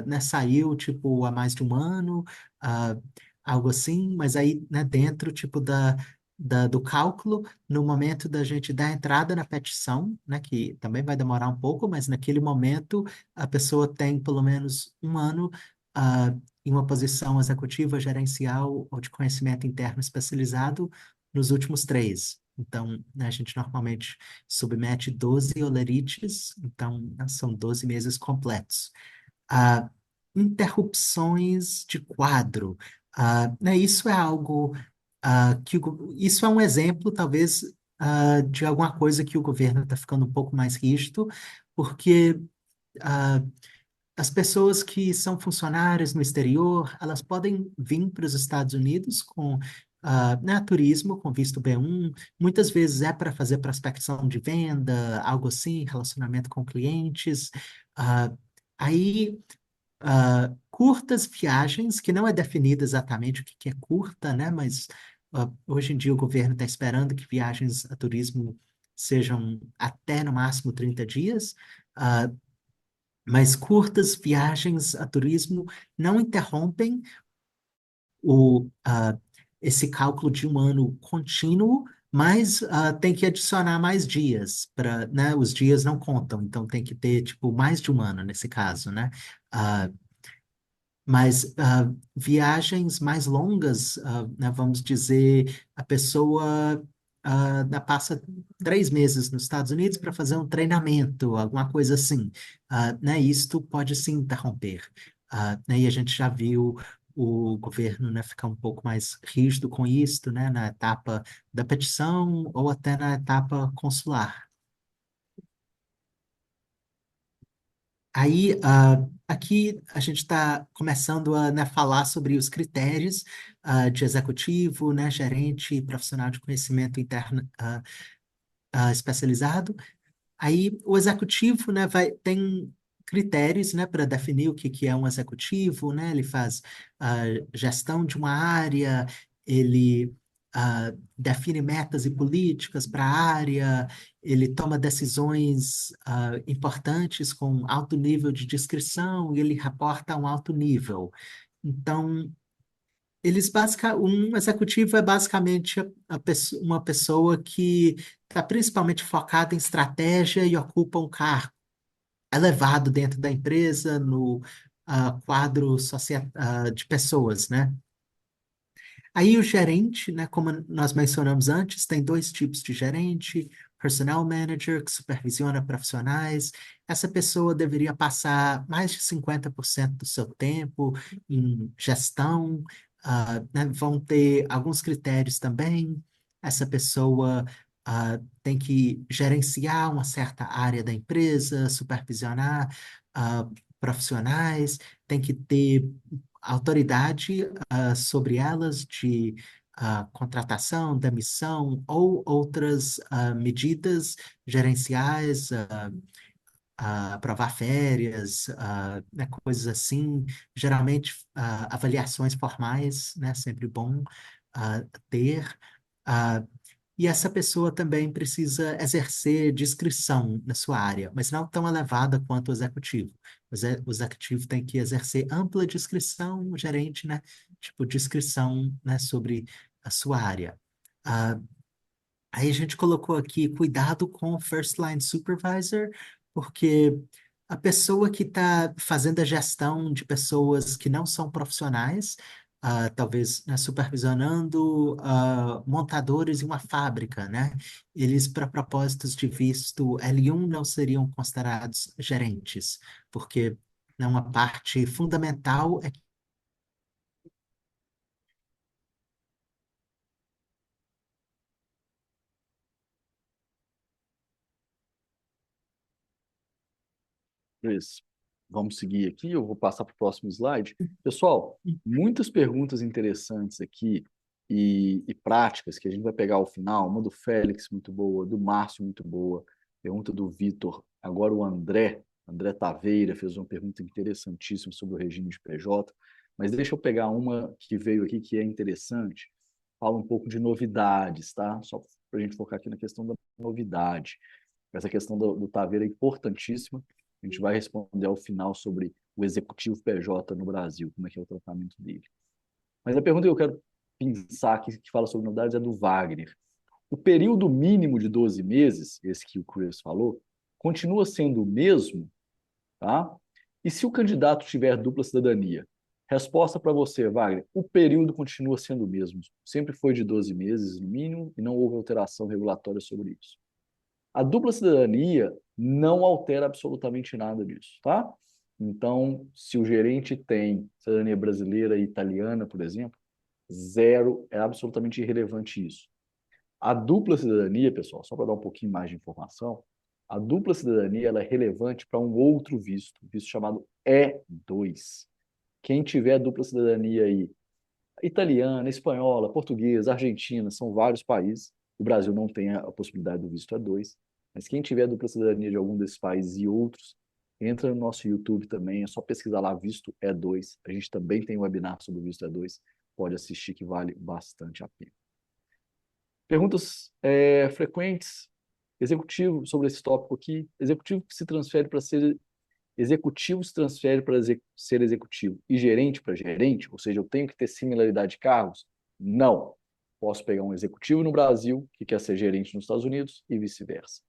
né, saiu, tipo, há mais de um ano, ah, algo assim, mas aí, né, dentro, tipo, do cálculo, no momento da gente dar entrada na petição, né, que também vai demorar um pouco, mas naquele momento a pessoa tem pelo menos um ano ah, em uma posição executiva, gerencial ou de conhecimento interno especializado nos últimos 3. Então, né, a gente normalmente submete 12 olerites, então né, são 12 meses completos. Ah, interrupções de quadro. Né, isso é algo isso é um exemplo, talvez, de alguma coisa que o governo está ficando um pouco mais rígido, porque ah, as pessoas que são funcionárias no exterior, elas podem vir para os Estados Unidos com né, turismo, com visto B1. Muitas vezes é para fazer prospecção de venda, algo assim, relacionamento com clientes. Ah, aí curtas viagens, que não é definido exatamente o que que é curta, né? Mas hoje em dia o governo está esperando que viagens a turismo sejam até no máximo 30 dias, ah, mas curtas viagens a turismo não interrompem esse cálculo de um ano contínuo, mas tem que adicionar mais dias para, né? Os dias não contam, então tem que ter tipo mais de um ano nesse caso, né? Ah, mas viagens mais longas, né, vamos dizer, a pessoa passa 3 meses nos Estados Unidos para fazer um treinamento, alguma coisa assim. Né, isto pode se interromper. Né, e a gente já viu o governo, né, ficar um pouco mais rígido com isto, né, na etapa da petição ou até na etapa consular. Aí, aqui a gente está começando a, né, falar sobre os critérios de executivo, né, gerente, profissional de conhecimento interno especializado. Aí o executivo, né, tem critérios, né, para definir o que que é um executivo, né? Ele faz gestão de uma área, ele define metas e políticas para a área, ele toma decisões importantes com alto nível de discrição e ele reporta a um alto nível. Então, um executivo é basicamente uma pessoa que está principalmente focada em estratégia e ocupa um cargo elevado dentro da empresa, no quadro de pessoas, né? Aí o gerente, né, como nós mencionamos antes, tem 2 tipos de gerente: personnel manager, que supervisiona profissionais. Essa pessoa deveria passar mais de 50% do seu tempo em gestão. Né, vão ter alguns critérios também. Essa pessoa tem que gerenciar uma certa área da empresa, supervisionar profissionais, tem que ter autoridade sobre elas de contratação, demissão ou outras medidas gerenciais, aprovar férias, né, coisas assim. Geralmente, avaliações formais, né, sempre bom ter. Ah, e essa pessoa também precisa exercer discrição na sua área, mas não tão elevada quanto o executivo. O executivo tem que exercer ampla discrição, o gerente, né? Tipo, discrição, né, sobre a sua área. Ah, Aí a gente colocou aqui cuidado com o First Line Supervisor, porque a pessoa que está fazendo a gestão de pessoas que não são profissionais, talvez, né, supervisionando montadores em uma fábrica, né? Eles, para propósitos de visto L1, não seriam considerados gerentes, porque né, uma parte fundamental é Cris, vamos seguir aqui. Eu vou passar para o próximo slide. Pessoal, muitas perguntas interessantes aqui e práticas que a gente vai pegar ao final. Uma do Félix, muito boa, do Márcio, muito boa. Pergunta do Vitor. Agora o André Taveira, fez uma pergunta interessantíssima sobre o regime de PJ. Mas deixa eu pegar uma que veio aqui que é interessante. Fala um pouco de novidades, tá? Só para a gente focar aqui na questão da novidade. Essa questão do Taveira é importantíssima. A gente vai responder ao final sobre o executivo PJ no Brasil, como é que é o tratamento dele. Mas a pergunta que eu quero pensar aqui, que fala sobre novidades, é do Wagner. O período mínimo de 12 meses, esse que o Chris falou, continua sendo o mesmo, tá? E se o candidato tiver dupla cidadania? Resposta para você, Wagner. O período continua sendo o mesmo. Sempre foi de 12 meses, no mínimo, e não houve alteração regulatória sobre isso. A dupla cidadania não altera absolutamente nada disso, tá? Então, se o gerente tem cidadania brasileira e italiana, por exemplo, zero, é absolutamente irrelevante isso. A dupla cidadania, pessoal, só para dar um pouquinho mais de informação, a dupla cidadania ela é relevante para um outro visto chamado E2. Quem tiver dupla cidadania aí, italiana, espanhola, portuguesa, argentina, são vários países. O Brasil não tem a possibilidade do visto E2, mas quem tiver dupla cidadania de algum desses países e outros, entra no nosso YouTube também, é só pesquisar lá visto E2. A gente também tem um webinar sobre o visto E2, pode assistir que vale bastante a pena. Perguntas frequentes, executivo sobre esse tópico aqui, executivo que se transfere para ser executivo se transfere para ser executivo e gerente para gerente, ou seja, eu tenho que ter similaridade de cargos? Não. Posso pegar um executivo no Brasil que quer ser gerente nos Estados Unidos e vice-versa.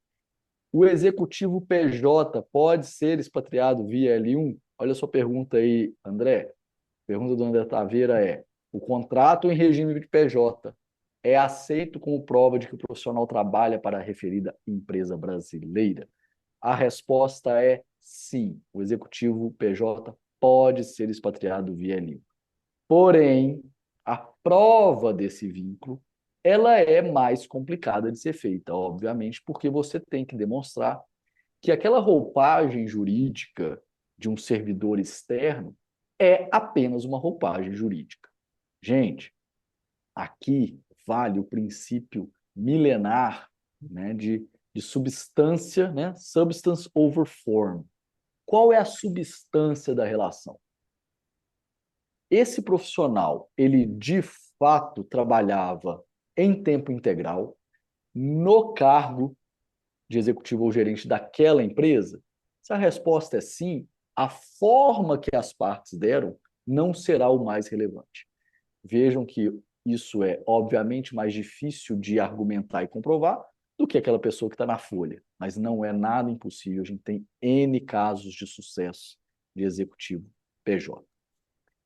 O executivo PJ pode ser expatriado via L1? Olha a sua pergunta aí, André. A pergunta do André Taveira é: o contrato em regime de PJ é aceito como prova de que o profissional trabalha para a referida empresa brasileira? A resposta é sim. O executivo PJ pode ser expatriado via LIM. Porém, a prova desse vínculo, ela é mais complicada de ser feita, obviamente, porque você tem que demonstrar que aquela roupagem jurídica de um servidor externo é apenas uma roupagem jurídica. Gente, aqui vale o princípio milenar, né, de substância, né, substance over form. Qual é a substância da relação? Esse profissional, ele de fato trabalhava em tempo integral no cargo de executivo ou gerente daquela empresa? Se a resposta é sim, a forma que as partes deram não será o mais relevante. Vejam que isso é, obviamente, mais difícil de argumentar e comprovar do que aquela pessoa que está na folha, mas não é nada impossível. A gente tem N casos de sucesso de executivo PJ.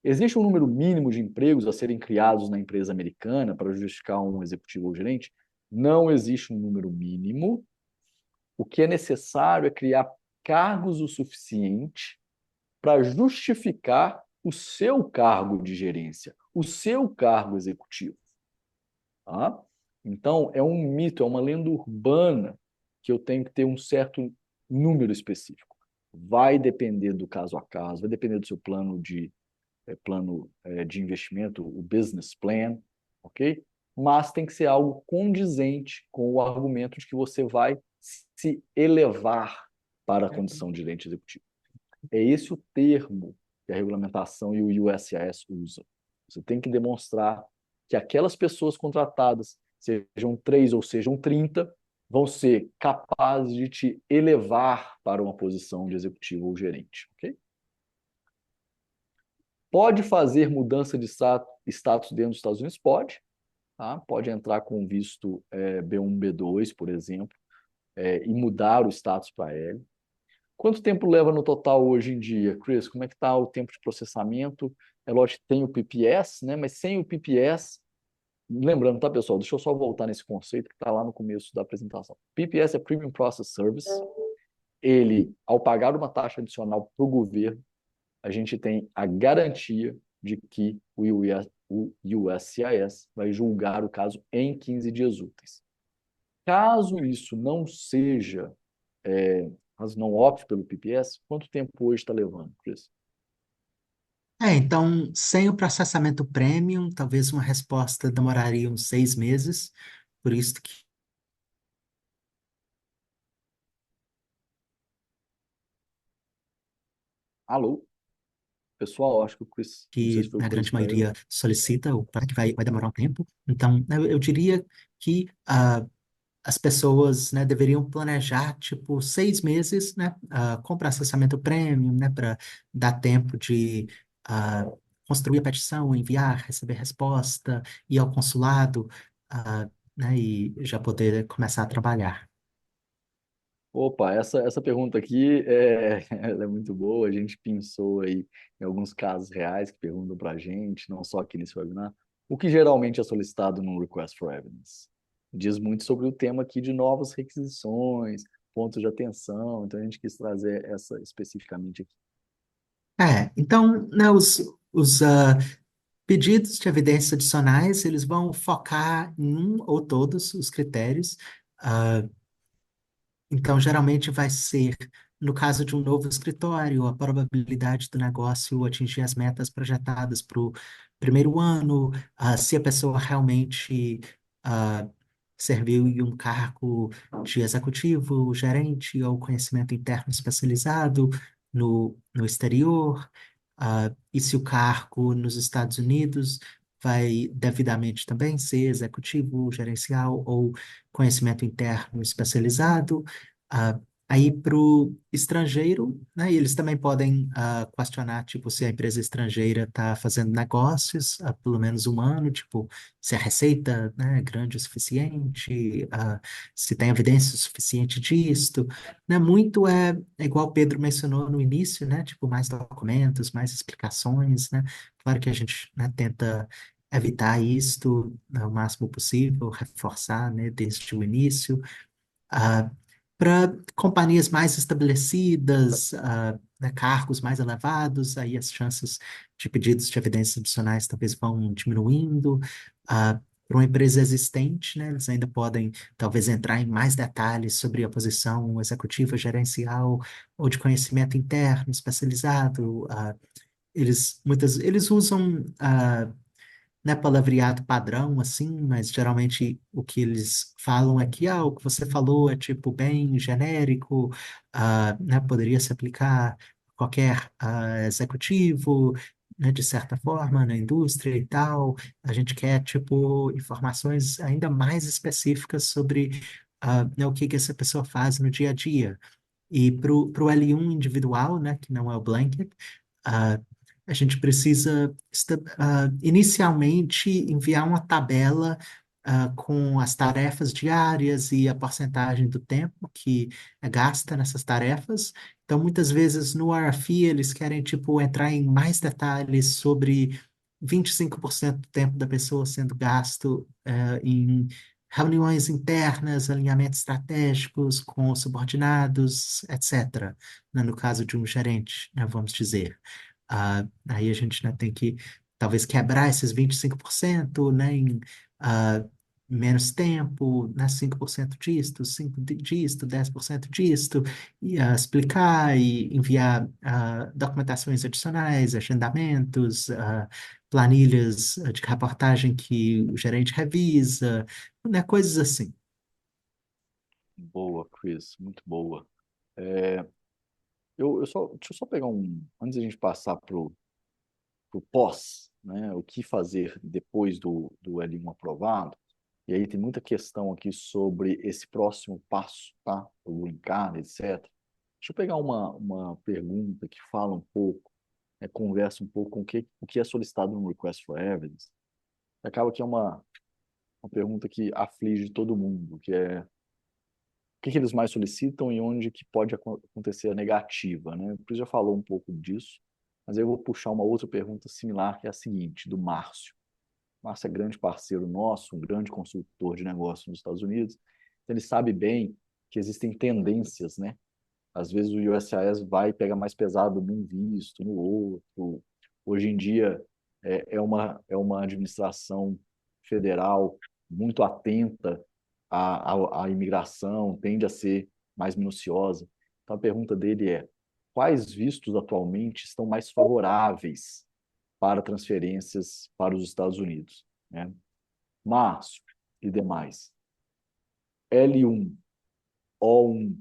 Existe um número mínimo de empregos a serem criados na empresa americana para justificar um executivo ou gerente? Não existe um número mínimo. O que é necessário é criar cargos o suficiente para justificar o seu cargo de gerência, o seu cargo executivo. Tá? Então, é um mito, é uma lenda urbana que eu tenho que ter um certo número específico. Vai depender do caso a caso, vai depender do seu plano de investimento, o business plan, ok? Mas tem que ser algo condizente com o argumento de que você vai se elevar para a condição de gerente executivo. É esse o termo que a regulamentação e o USIS usa. Você tem que demonstrar que aquelas pessoas contratadas, sejam 3 ou sejam 30, vão ser capazes de te elevar para uma posição de executivo ou gerente. Okay? Pode fazer mudança de status dentro dos Estados Unidos? Pode. Tá? Pode entrar com visto B1, B2, por exemplo, e mudar o status para L. Quanto tempo leva no total hoje em dia, Chris? Como é que está o tempo de processamento? É lógico que tem o PPS, né? Mas sem o PPS, lembrando, tá, pessoal? Deixa eu só voltar nesse conceito que está lá no começo da apresentação. PPS é Premium Process Service. Ele, ao pagar uma taxa adicional para o governo, a gente tem a garantia de que o USCIS vai julgar o caso em 15 dias úteis. Caso isso não seja mas não opte pelo PPS, quanto tempo hoje está levando, Chris? Então, sem o processamento premium, talvez uma resposta demoraria uns 6 meses, por isso que Alô? Pessoal, acho que o Chris, não sei se que foi o a Chris grande que caiu. maioria solicita, ou para que vai demorar um tempo. Então, eu diria que as pessoas, né, deveriam planejar, tipo, 6 meses, né, com processamento premium, né, para dar tempo de ah, construir a petição, enviar, receber resposta, ir ao consulado, né, e já poder começar a trabalhar. Opa, essa pergunta aqui ela é muito boa. A gente pensou aí em alguns casos reais que perguntam para a gente, não só aqui nesse webinar. O que geralmente é solicitado no Request for Evidence? Diz muito sobre o tema aqui de novas requisições, pontos de atenção. Então a gente quis trazer essa especificamente aqui. Então, né, os pedidos de evidências adicionais, eles vão focar em um ou todos os critérios. ah, Então, geralmente vai ser, no caso de um novo escritório, a probabilidade do negócio atingir as metas projetadas para o primeiro ano, se a pessoa realmente ah, serviu em um cargo de executivo, gerente ou conhecimento interno especializado no exterior, e se o cargo nos Estados Unidos vai devidamente também ser executivo, gerencial ou conhecimento interno especializado. Ah, Aí, para o estrangeiro, né, eles também podem questionar, tipo, se a empresa estrangeira está fazendo negócios há pelo menos um ano, tipo, se a receita, né, é grande o suficiente, se tem evidência suficiente disto, né, muito é igual o Pedro mencionou no início, né, tipo, mais documentos, mais explicações, né, claro que a gente, né, tenta evitar isto, né, o máximo possível, reforçar, né, desde o início, para companhias mais estabelecidas, né, cargos mais elevados, aí as chances de pedidos de evidências adicionais talvez vão diminuindo. Para uma empresa existente, né, eles ainda podem talvez entrar em mais detalhes sobre a posição executiva, gerencial ou de conhecimento interno especializado. Eles usam não é palavreado padrão, assim, mas geralmente o que eles falam é que o que você falou é tipo bem genérico, né, poderia se aplicar a qualquer executivo, né, de certa forma, na indústria e tal. A gente quer, tipo, informações ainda mais específicas sobre né, o que que essa pessoa faz no dia a dia. E para o L1 individual, né, que não é o blanket, ah, a gente precisa inicialmente enviar uma tabela com as tarefas diárias e a porcentagem do tempo que é gasta nessas tarefas. Então, muitas vezes no RFI eles querem tipo entrar em mais detalhes sobre 25% do tempo da pessoa sendo gasto em reuniões internas, alinhamentos estratégicos com subordinados, etc., né, no caso de um gerente, né, vamos dizer. Aí a gente, né, tem que talvez quebrar esses 25%, né, em ah, menos tempo, né, 5% disto, 5% disto, 10% disto, e explicar e enviar documentações adicionais, agendamentos, planilhas de reportagem que o gerente revisa, né, coisas assim. Boa, Chris, muito boa. Deixa eu só pegar antes da gente passar para o pós, né? O que fazer depois do L1 aprovado. E aí tem muita questão aqui sobre esse próximo passo, tá? O green card, etc. Deixa eu pegar uma pergunta que fala um pouco, conversa um pouco com o que é solicitado no Request for Evidence. Acaba que é uma pergunta que aflige todo mundo, que é o que eles mais solicitam e onde que pode acontecer a negativa, né? O Chris já falou um pouco disso, mas eu vou puxar uma outra pergunta similar, que é a seguinte, do Márcio. O Márcio é grande parceiro nosso, um grande consultor de negócios nos Estados Unidos. Então ele sabe bem que existem tendências, né? Às vezes o USIS vai pegar mais pesado num visto, no outro. Hoje em dia é uma administração federal muito atenta à imigração, tende a ser mais minuciosa. Então a pergunta dele é: quais vistos atualmente estão mais favoráveis para transferências para os Estados Unidos, né? Márcio e demais. L1, O1,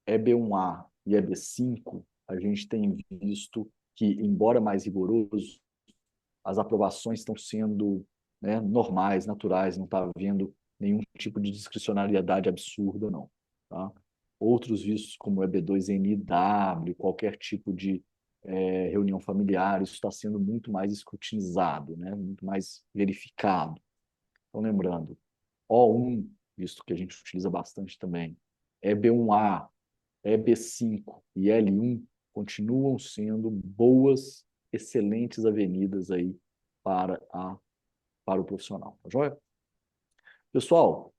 EB1A e EB5, a gente tem visto que, embora mais rigoroso, as aprovações estão sendo, né, normais, naturais, não está havendo nenhum tipo de discricionariedade absurda, não. Tá? Outros vistos, como o EB2NIW, qualquer tipo de reunião familiar, isso está sendo muito mais escrutinizado, né, muito mais verificado. Então, lembrando, O1, visto que a gente utiliza bastante também, EB1A, EB5 e L1 continuam sendo boas, excelentes avenidas aí para, para o profissional, tá joia? Pessoal,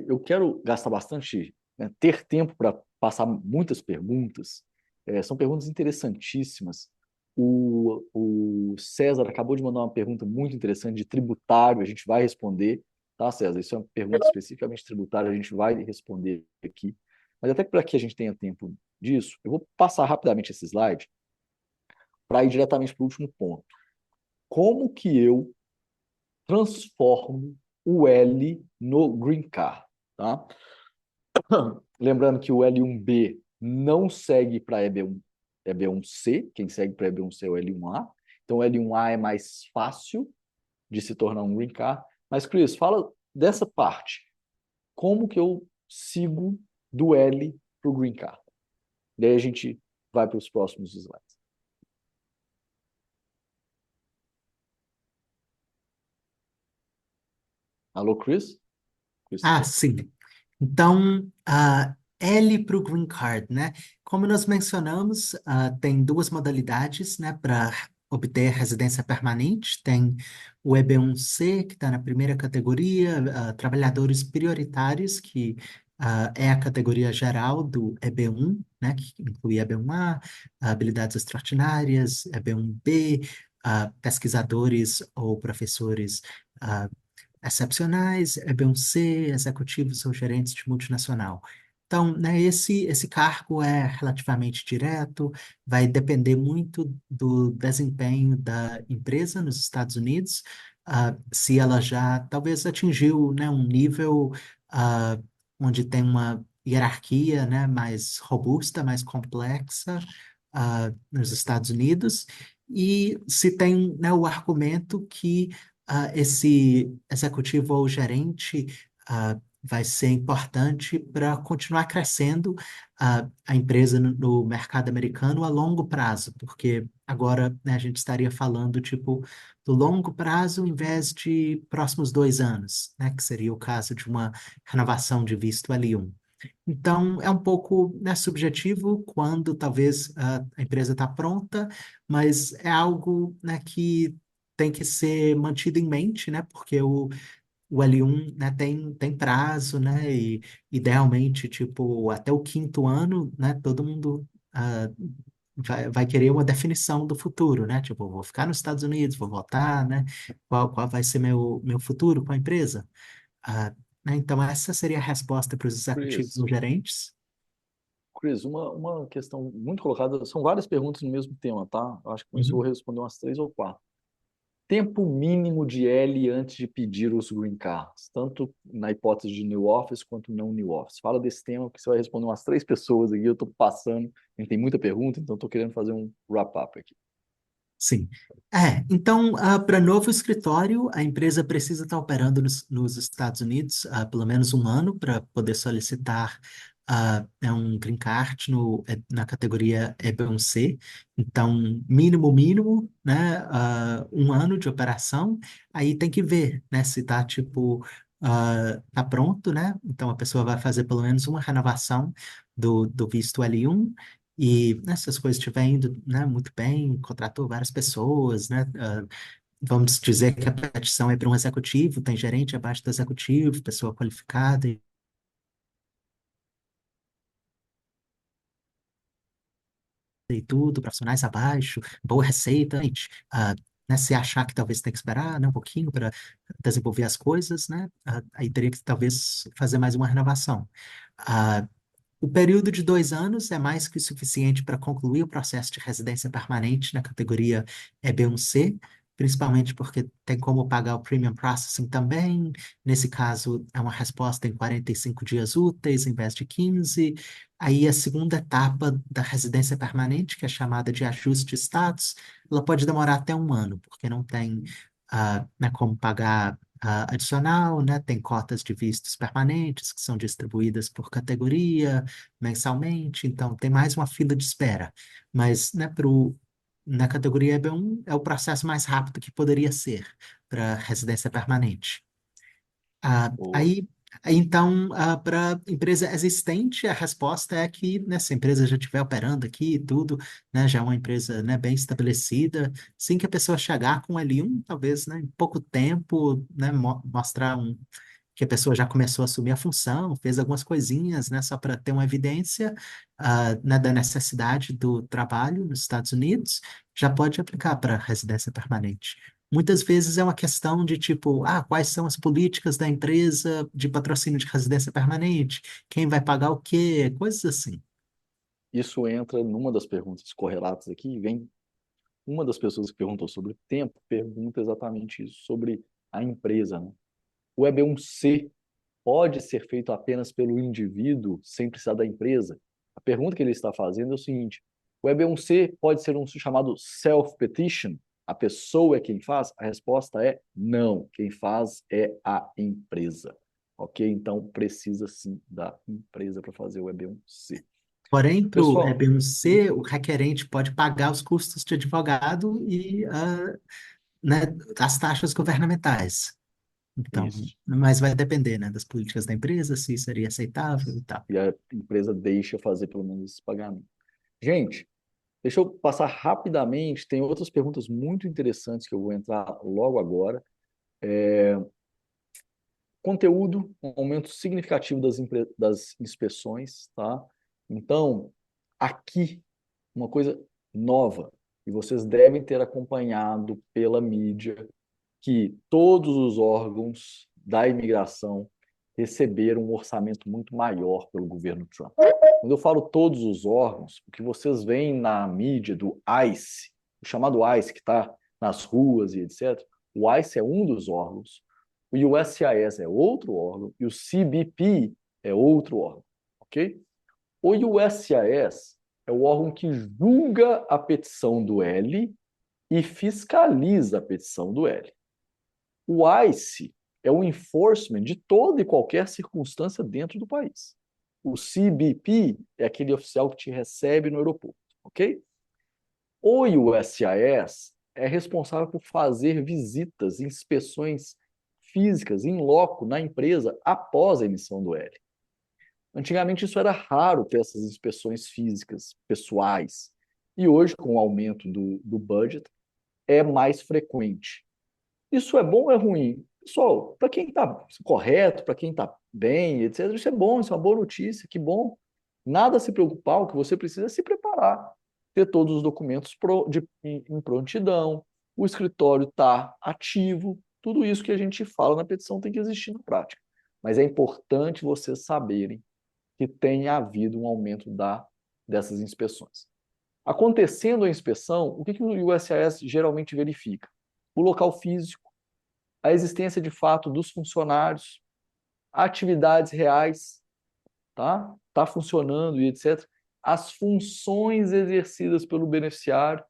eu quero gastar bastante, né, ter tempo para passar muitas perguntas. São perguntas interessantíssimas. O César acabou de mandar uma pergunta muito interessante de tributário, a gente vai responder, tá, César? Isso é uma pergunta especificamente tributária, a gente vai responder aqui. Mas até para que a gente tenha tempo disso, eu vou passar rapidamente esse slide para ir diretamente para o último ponto. Como que eu transformo o L no Green Card, tá? Lembrando que o L1B não segue para EB1, EB1C, quem segue para EB1C é o L1A. Então, o L1A é mais fácil de se tornar um Green Card. Mas, Chris, fala dessa parte. Como que eu sigo do L para o Green Card? Daí a gente vai para os próximos slides. Alô, Chris? Ah, sim. Então, L para o Green Card, né? Como nós mencionamos, tem duas modalidades, né, para obter residência permanente. Tem o EB1C, que está na primeira categoria, trabalhadores prioritários, que é a categoria geral do EB1, né, que inclui EB1A, habilidades extraordinárias, EB1B, pesquisadores ou professores excepcionais, é B1C, executivos ou gerentes de multinacional. Então, né, esse cargo é relativamente direto, vai depender muito do desempenho da empresa nos Estados Unidos, se ela já talvez atingiu, né, um nível ah, onde tem uma hierarquia, né, mais robusta, mais complexa nos Estados Unidos, e se tem, né, o argumento que esse executivo ou gerente vai ser importante para continuar crescendo a empresa no mercado americano a longo prazo, porque agora, né, a gente estaria falando tipo do longo prazo em vez de próximos 2 anos, né, que seria o caso de uma renovação de visto L1. Então, é um pouco, né, subjetivo quando talvez a empresa está pronta, mas é algo, né, que tem que ser mantido em mente, né, porque o L1, né, tem prazo, né, e idealmente, tipo, até o quinto ano, né, todo mundo vai querer uma definição do futuro, né, tipo, vou ficar nos Estados Unidos, vou voltar, né, qual vai ser meu futuro com a empresa. Ah, né, então, essa seria a resposta para os executivos Chris, ou gerentes. Chris, uma questão muito colocada, são várias perguntas no mesmo tema, tá? Eu acho que com isso eu vou Uhum. responder umas 3 ou 4. Tempo mínimo de L antes de pedir os green cards, tanto na hipótese de new office quanto não new office. Fala desse tema, que você vai responder umas 3 pessoas aqui, eu estou passando, a gente tem muita pergunta, então estou querendo fazer um wrap-up aqui. Sim. Então, para novo escritório, a empresa precisa estar operando nos Estados Unidos há pelo menos um ano para poder solicitar um green card na categoria EB1C. Então, mínimo, né, 1 ano de operação. Aí tem que ver, né, se está tipo tá pronto, né? Então a pessoa vai fazer pelo menos uma renovação do visto L1. E essas coisas estiver indo, né, muito bem, contratou várias pessoas, né? Vamos dizer que a petição é para um executivo, tem gerente abaixo do executivo, pessoa qualificada e tudo, profissionais abaixo, boa receita, gente, né, se achar que talvez tenha que esperar, né, um pouquinho para desenvolver as coisas, né? Aí teria que talvez fazer mais uma renovação. Ah, O período de 2 anos é mais que suficiente para concluir o processo de residência permanente na categoria EB1C, principalmente porque tem como pagar o Premium Processing também. Nesse caso, é uma resposta em 45 dias úteis em vez de 15. Aí, a segunda etapa da residência permanente, que é chamada de ajuste de status, ela pode demorar até um ano, porque não tem né, como pagar adicional, né? Tem cotas de vistos permanentes que são distribuídas por categoria mensalmente, então tem mais uma fila de espera. Mas, né, na categoria EB1 é o processo mais rápido que poderia ser para residência permanente. Boa. Aí Então, para empresa existente, a resposta é que, né, se a empresa já estiver operando aqui e tudo, né, já é uma empresa, né, bem estabelecida, assim que a pessoa chegar com o L1, talvez, né, em pouco tempo, né, mostrar que a pessoa já começou a assumir a função, fez algumas coisinhas, né, só para ter uma evidência, né, da necessidade do trabalho nos Estados Unidos, já pode aplicar para residência permanente. Muitas vezes é uma questão de tipo, quais são as políticas da empresa de patrocínio de residência permanente? Quem vai pagar o quê? Coisas assim. Isso entra numa das perguntas correlatas aqui, vem uma das pessoas que perguntou sobre o tempo, pergunta exatamente isso, sobre a empresa, né? O EB1C pode ser feito apenas pelo indivíduo sem precisar da empresa? A pergunta que ele está fazendo é o seguinte: o EB1C pode ser um chamado self-petition? A pessoa é quem faz? A resposta é não. Quem faz é a empresa. Ok? Então precisa sim da empresa para fazer o EB1C. Porém, para o Pessoal, EB1C, o requerente pode pagar os custos de advogado e né, as taxas governamentais. Então, isso. mas vai depender, né, das políticas da empresa, se seria aceitável e tal. E a empresa deixa fazer pelo menos esse pagamento. Gente, deixa eu passar rapidamente. Tem outras perguntas muito interessantes que eu vou entrar logo agora. Conteúdo, um aumento significativo das inspeções, tá? Então, aqui, uma coisa nova, e vocês devem ter acompanhado pela mídia, que todos os órgãos da imigração receberam um orçamento muito maior pelo governo Trump. Quando eu falo todos os órgãos, o que vocês veem na mídia do ICE, o chamado ICE, que está nas ruas e etc., o ICE é um dos órgãos, o USCIS é outro órgão e o CBP é outro órgão, ok? O USCIS é o órgão que julga a petição do L e fiscaliza a petição do L. O ICE é o enforcement de toda e qualquer circunstância dentro do país. O CBP é aquele oficial que te recebe no aeroporto, ok? O USCIS é responsável por fazer visitas, inspeções físicas em loco na empresa após a emissão do L. Antigamente isso era raro ter essas inspeções físicas pessoais e hoje com o aumento do budget é mais frequente. Isso é bom ou é ruim? Pessoal, para quem está correto, para quem está bem, etc., isso é bom, isso é uma boa notícia, que bom. Nada a se preocupar, o que você precisa é se preparar, ter todos os documentos em prontidão, o escritório está ativo, tudo isso que a gente fala na petição tem que existir na prática. Mas é importante vocês saberem que tem havido um aumento dessas inspeções. Acontecendo a inspeção, o que o USIS geralmente verifica? O local físico, a existência de fato dos funcionários, atividades reais, tá? Tá funcionando e etc. As funções exercidas pelo beneficiário.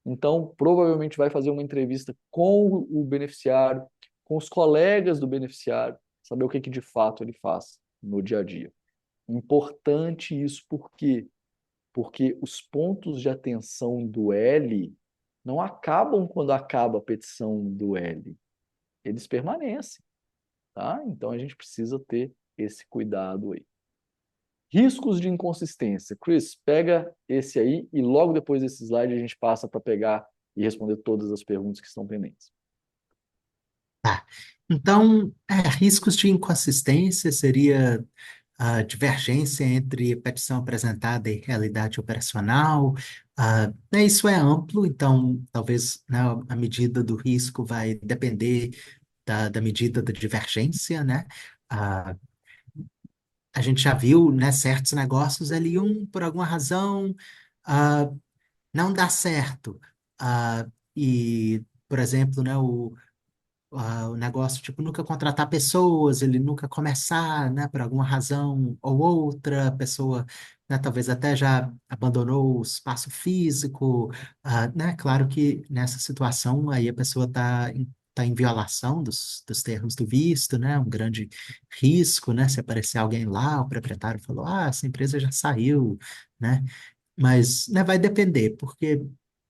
Então, provavelmente vai fazer uma entrevista com o beneficiário, com os colegas do beneficiário, saber o que de fato ele faz no dia a dia. Importante isso porque os pontos de atenção do L não acabam quando acaba a petição do L. Eles permanecem, tá? Então a gente precisa ter esse cuidado aí. Riscos de inconsistência. Chris, pega esse aí e logo depois desse slide a gente passa para pegar e responder todas as perguntas que estão pendentes. Tá. Então, riscos de inconsistência seria a divergência entre petição apresentada e realidade operacional. Né, isso é amplo, então talvez, né, a medida do risco vai depender da medida da divergência, né? Ah, a gente já viu, né, certos negócios ali, por alguma razão, ah, não dá certo. E, por exemplo, né, o negócio, tipo, nunca contratar pessoas, ele nunca começar, né, por alguma razão ou outra, a pessoa, né, talvez até já abandonou o espaço físico, né, claro que nessa situação aí a pessoa tá em violação dos termos do visto, né, um grande risco, né, se aparecer alguém lá, o proprietário falou, essa empresa já saiu, né, mas, né, vai depender, porque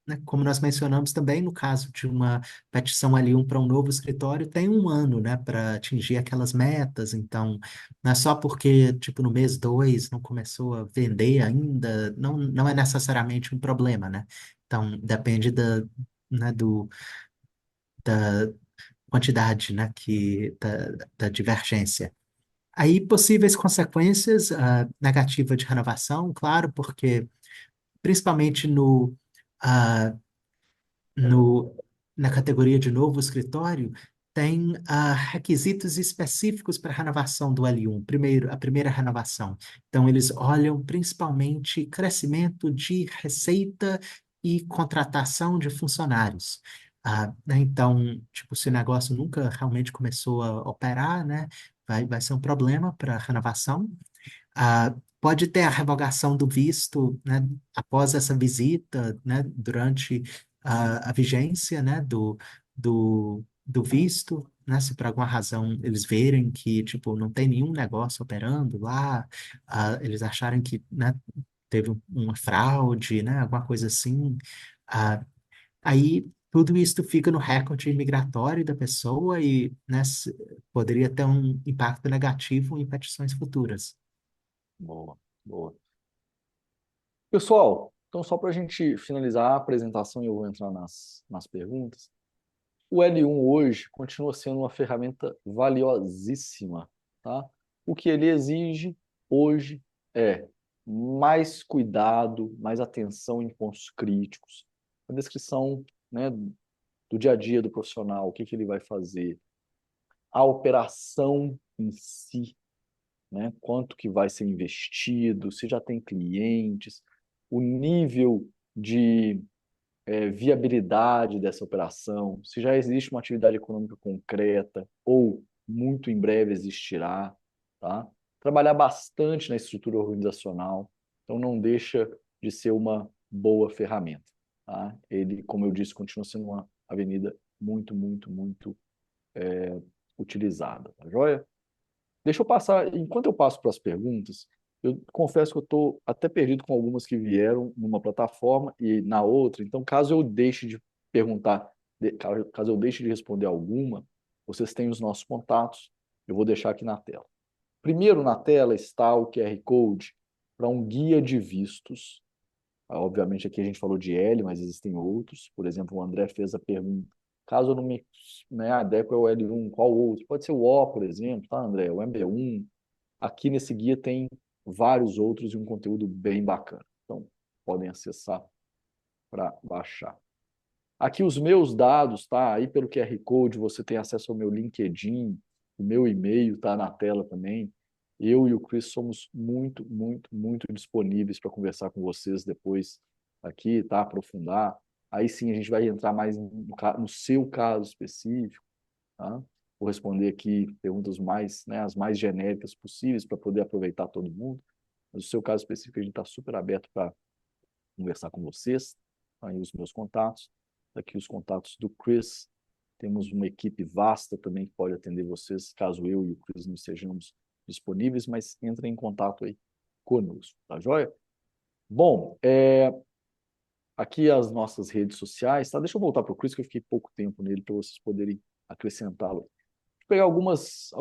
né, como nós mencionamos também, no caso de uma petição L1 para um novo escritório, tem um ano, né, para atingir aquelas metas. Então, não é só porque, tipo, no mês 2 não começou a vender ainda, não é necessariamente um problema, né? Então, depende né, da quantidade, né, da divergência. Aí, possíveis consequências, negativa de renovação, claro, porque principalmente ah, no, na categoria de novo escritório, tem requisitos específicos para a renovação do L1, a primeira renovação. Então, eles olham principalmente crescimento de receita e contratação de funcionários. Né, então, tipo, se o negócio nunca realmente começou a operar, né, vai ser um problema para a renovação. Pode ter a revogação do visto, né, após essa visita, né, durante a vigência, né, do visto, né, se por alguma razão eles verem que, tipo, não tem nenhum negócio operando lá, eles acharem que, né, teve uma fraude, né, alguma coisa assim, ah, aí tudo isso fica no recorde migratório da pessoa e, né, poderia ter um impacto negativo em petições futuras. Boa, boa. Pessoal, então só para a gente finalizar a apresentação e eu vou entrar nas perguntas. O L1 hoje continua sendo uma ferramenta valiosíssima, tá? O que ele exige hoje é mais cuidado, mais atenção em pontos críticos, a descrição, né, do dia a dia do profissional, o que que ele vai fazer, a operação em si, né? Quanto que vai ser investido, se já tem clientes, o nível de viabilidade dessa operação, se já existe uma atividade econômica concreta ou muito em breve existirá, tá? Trabalhar bastante na estrutura organizacional, então não deixa de ser uma boa ferramenta, tá? Ele, como eu disse, continua sendo uma avenida muito, muito, muito utilizada, tá joia? Deixa eu passar, enquanto eu passo para as perguntas, eu confesso que eu estou até perdido com algumas que vieram numa plataforma e na outra, então caso eu deixe de perguntar, caso eu deixe de responder alguma, vocês têm os nossos contatos, eu vou deixar aqui na tela. Primeiro na tela está o QR Code para um guia de vistos. Obviamente aqui a gente falou de L, mas existem outros. Por exemplo, o André fez a pergunta, caso eu não me, né, adeque ao L1, qual outro? Pode ser o O, por exemplo, tá, André? O MB1. Aqui nesse guia tem vários outros e um conteúdo bem bacana. Então, podem acessar para baixar. Aqui os meus dados, tá? Aí pelo QR Code você tem acesso ao meu LinkedIn, o meu e-mail tá na tela também. Eu e o Chris somos muito, muito, muito disponíveis para conversar com vocês depois aqui, tá? Aprofundar. Aí sim a gente vai entrar mais no seu caso específico, tá? Vou responder aqui perguntas mais, né, as mais genéricas possíveis para poder aproveitar todo mundo. Mas o seu caso específico a gente está super aberto para conversar com vocês. Aí os meus contatos. Aqui os contatos do Chris. Temos uma equipe vasta também que pode atender vocês, caso eu e o Chris não estejamos disponíveis, mas entrem em contato aí conosco, tá joia? Bom, aqui as nossas redes sociais, tá? Deixa eu voltar para o Chris, que eu fiquei pouco tempo nele, para vocês poderem acrescentá-lo. Vou pegar algumas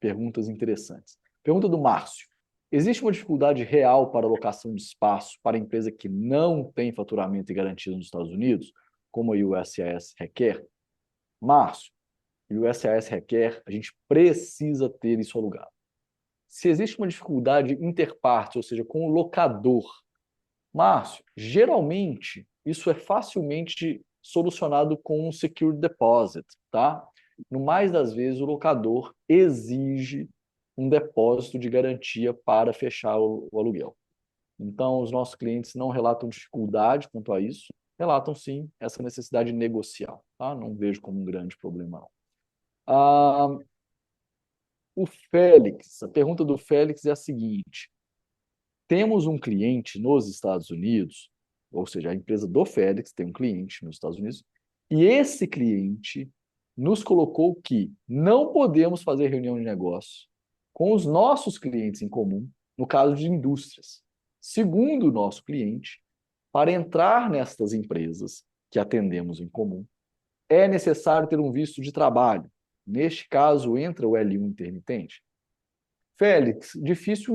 perguntas interessantes. Pergunta do Márcio. Existe uma dificuldade real para alocação de espaço para empresa que não tem faturamento e garantia nos Estados Unidos, como a USAS requer? Márcio, a USAS requer, a gente precisa ter isso alugado. Se existe uma dificuldade interpartes, ou seja, com o locador, Márcio, geralmente isso é facilmente solucionado com um secure deposit, tá? No mais das vezes, o locador exige um depósito de garantia para fechar o aluguel. Então, os nossos clientes não relatam dificuldade quanto a isso, relatam sim essa necessidade de negociar, tá? Não vejo como um grande problema, não. O Félix, a pergunta do Félix é a seguinte: temos um cliente nos Estados Unidos, ou seja, a empresa do Félix tem um cliente nos Estados Unidos, e esse cliente nos colocou que não podemos fazer reunião de negócio com os nossos clientes em comum, no caso de indústrias. Segundo o nosso cliente, para entrar nestas empresas que atendemos em comum, é necessário ter um visto de trabalho. Neste caso, entra o L1 intermitente. Félix, difícil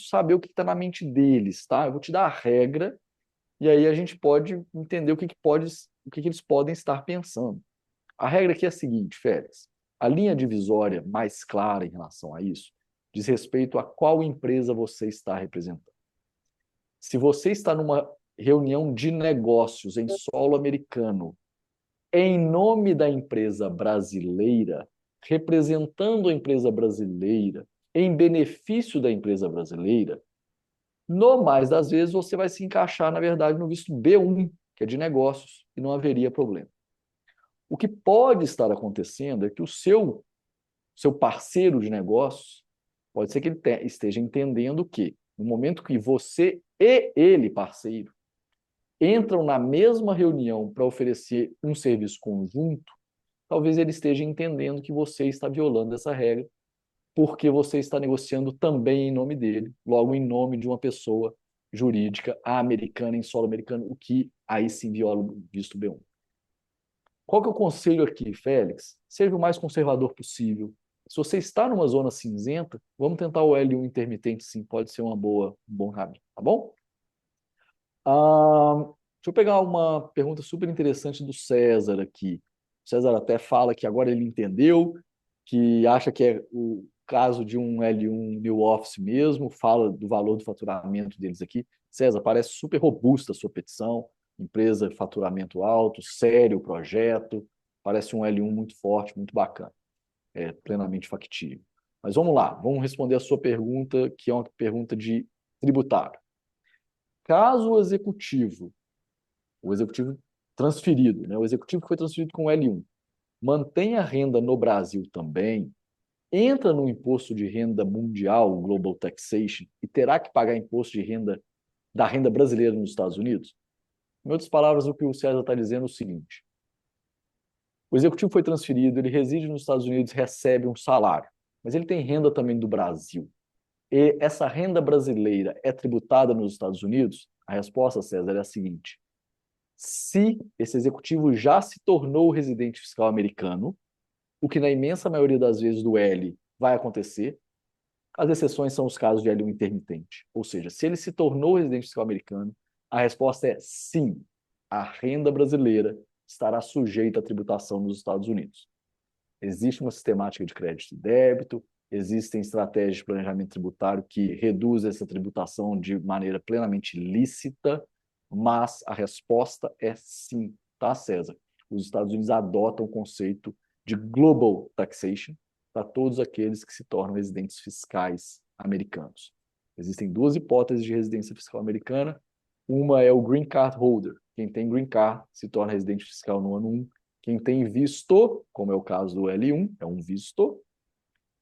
saber o que está na mente deles, tá? Eu vou te dar a regra e aí a gente pode entender o que eles podem estar pensando. A regra aqui é a seguinte, Félix. A linha divisória mais clara em relação a isso diz respeito a qual empresa você está representando. Se você está numa reunião de negócios em solo americano, em nome da empresa brasileira, representando a empresa brasileira, em benefício da empresa brasileira, no mais das vezes você vai se encaixar, na verdade, no visto B1, que é de negócios, e não haveria problema. O que pode estar acontecendo é que o seu parceiro de negócios, pode ser que ele esteja entendendo que, no momento que você e ele, parceiro, entram na mesma reunião para oferecer um serviço conjunto, talvez ele esteja entendendo que você está violando essa regra, porque você está negociando também em nome dele, logo em nome de uma pessoa jurídica americana em solo americano, o que aí sim viola o visto B1. Qual que é o conselho aqui, Félix? Seja o mais conservador possível. Se você está numa zona cinzenta, vamos tentar o L1 intermitente, sim, pode ser um bom caminho, tá bom? Deixa eu pegar uma pergunta super interessante do César aqui. O César até fala que agora ele entendeu, que acha que é o caso de um L1 New Office mesmo, fala do valor do faturamento deles aqui. César, parece super robusta a sua petição, empresa de faturamento alto, sério o projeto, parece um L1 muito forte, muito bacana, é plenamente factível. Mas vamos lá, vamos responder a sua pergunta, que é uma pergunta de tributário. Caso o executivo transferido, né, o executivo que foi transferido com o L1, mantenha renda no Brasil também, entra no imposto de renda mundial, o Global Taxation, e terá que pagar imposto de renda da renda brasileira nos Estados Unidos? Em outras palavras, o que o César está dizendo é o seguinte: o executivo foi transferido, ele reside nos Estados Unidos, recebe um salário, mas ele tem renda também do Brasil. E essa renda brasileira é tributada nos Estados Unidos? A resposta, César, é a seguinte: se esse executivo já se tornou residente fiscal americano, o que na imensa maioria das vezes do L vai acontecer, as exceções são os casos de L1 intermitente. Ou seja, se ele se tornou residente fiscal americano, a resposta é sim, a renda brasileira estará sujeita à tributação nos Estados Unidos. Existe uma sistemática de crédito e débito, existem estratégias de planejamento tributário que reduzem essa tributação de maneira plenamente lícita, mas a resposta é sim, tá, César? Os Estados Unidos adotam o conceito de global taxation para todos aqueles que se tornam residentes fiscais americanos. Existem duas hipóteses de residência fiscal americana. Uma é o green card holder. Quem tem green card se torna residente fiscal no ano 1. Quem tem visto, como é o caso do L1, é um visto,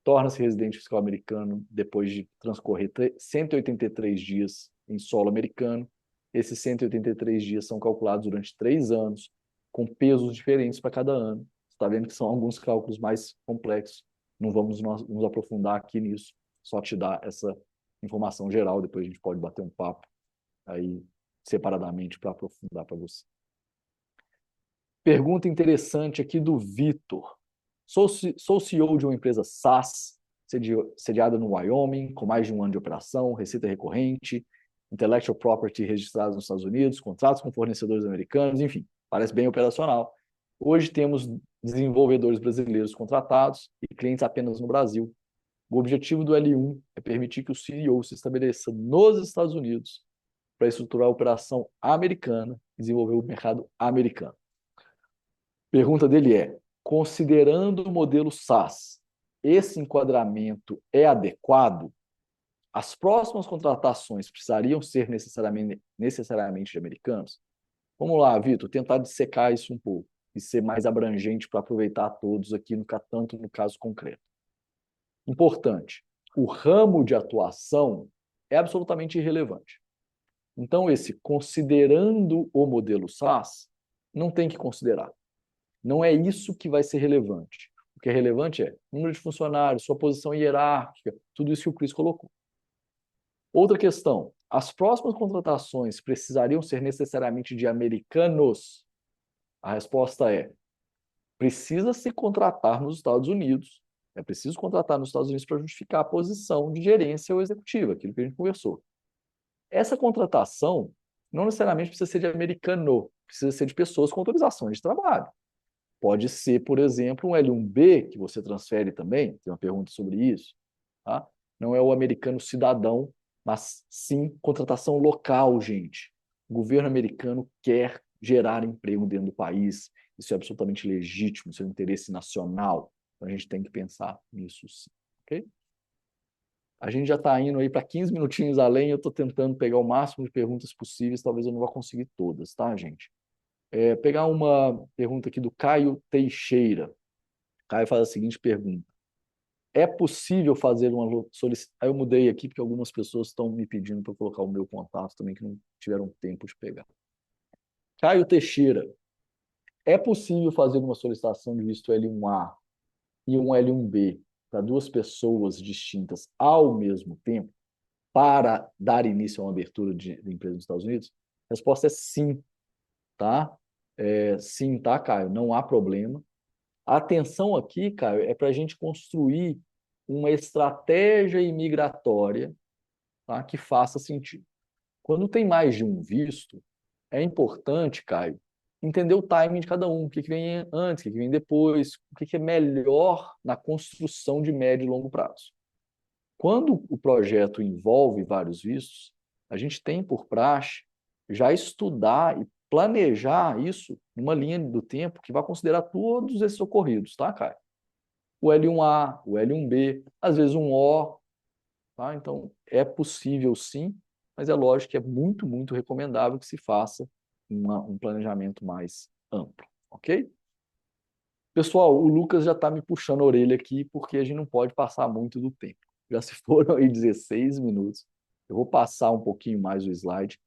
torna-se residente fiscal americano depois de transcorrer 183 dias em solo americano. Esses 183 dias são calculados durante 3 anos, com pesos diferentes para cada ano. Você está vendo que são alguns cálculos mais complexos. Não vamos nos aprofundar aqui nisso, só te dar essa informação geral, depois a gente pode bater um papo aí separadamente para aprofundar para você. Pergunta interessante aqui do Vitor. Sou CEO de uma empresa SaaS, sediada no Wyoming, com mais de 1 ano de operação, receita recorrente, intellectual property registrado nos Estados Unidos, contratos com fornecedores americanos, enfim, parece bem operacional. Hoje temos desenvolvedores brasileiros contratados e clientes apenas no Brasil. O objetivo do L1 é permitir que o CEO se estabeleça nos Estados Unidos para estruturar a operação americana e desenvolver o mercado americano. Pergunta dele é: considerando o modelo SaaS, esse enquadramento é adequado? As próximas contratações precisariam ser necessariamente de americanos? Vamos lá, Vitor, tentar dissecar isso um pouco e ser mais abrangente para aproveitar todos aqui, tanto no caso concreto. Importante, o ramo de atuação é absolutamente irrelevante. Então, esse considerando o modelo SaaS, não tem que considerar. Não é isso que vai ser relevante. O que é relevante é número de funcionários, sua posição hierárquica, tudo isso que o Chris colocou. Outra questão, as próximas contratações precisariam ser necessariamente de americanos? A resposta é: precisa se contratar nos Estados Unidos. É preciso contratar nos Estados Unidos para justificar a posição de gerência ou executiva, aquilo que a gente conversou. Essa contratação não necessariamente precisa ser de americano, precisa ser de pessoas com autorização de trabalho. Pode ser, por exemplo, um L1B que você transfere também, tem uma pergunta sobre isso. Tá? Não é o americano cidadão, mas sim contratação local, gente. O governo americano quer gerar emprego dentro do país. Isso é absolutamente legítimo, isso é um interesse nacional. Então a gente tem que pensar nisso sim. Ok? A gente já está indo aí para 15 minutinhos além, eu estou tentando pegar o máximo de perguntas possíveis, talvez eu não vá conseguir todas, tá, gente? Pegar uma pergunta aqui do Caio Teixeira. Caio faz a seguinte pergunta: é possível fazer uma solicitação? Aí eu mudei aqui porque algumas pessoas estão me pedindo para colocar o meu contato também, que não tiveram tempo de pegar. Caio Teixeira: é possível fazer uma solicitação de visto L1A e um L1B para duas pessoas distintas ao mesmo tempo para dar início a uma abertura de empresa nos Estados Unidos? A resposta é sim, tá? Sim, tá, Caio? Não há problema. A atenção aqui, Caio, é para a gente construir uma estratégia imigratória, tá, que faça sentido. Quando tem mais de um visto, é importante, Caio, entender o timing de cada um, o que vem antes, o que vem depois, o que é melhor na construção de médio e longo prazo. Quando o projeto envolve vários vistos, a gente tem por praxe já estudar e planejar isso numa linha do tempo que vai considerar todos esses ocorridos, tá, Caio? O L1A, o L1B, às vezes um O, tá? Então, é possível sim, mas é lógico que é muito, muito recomendável que se faça um planejamento mais amplo, ok? Pessoal, o Lucas já está me puxando a orelha aqui porque a gente não pode passar muito do tempo. Já se foram aí 16 minutos. Eu vou passar um pouquinho mais o slide.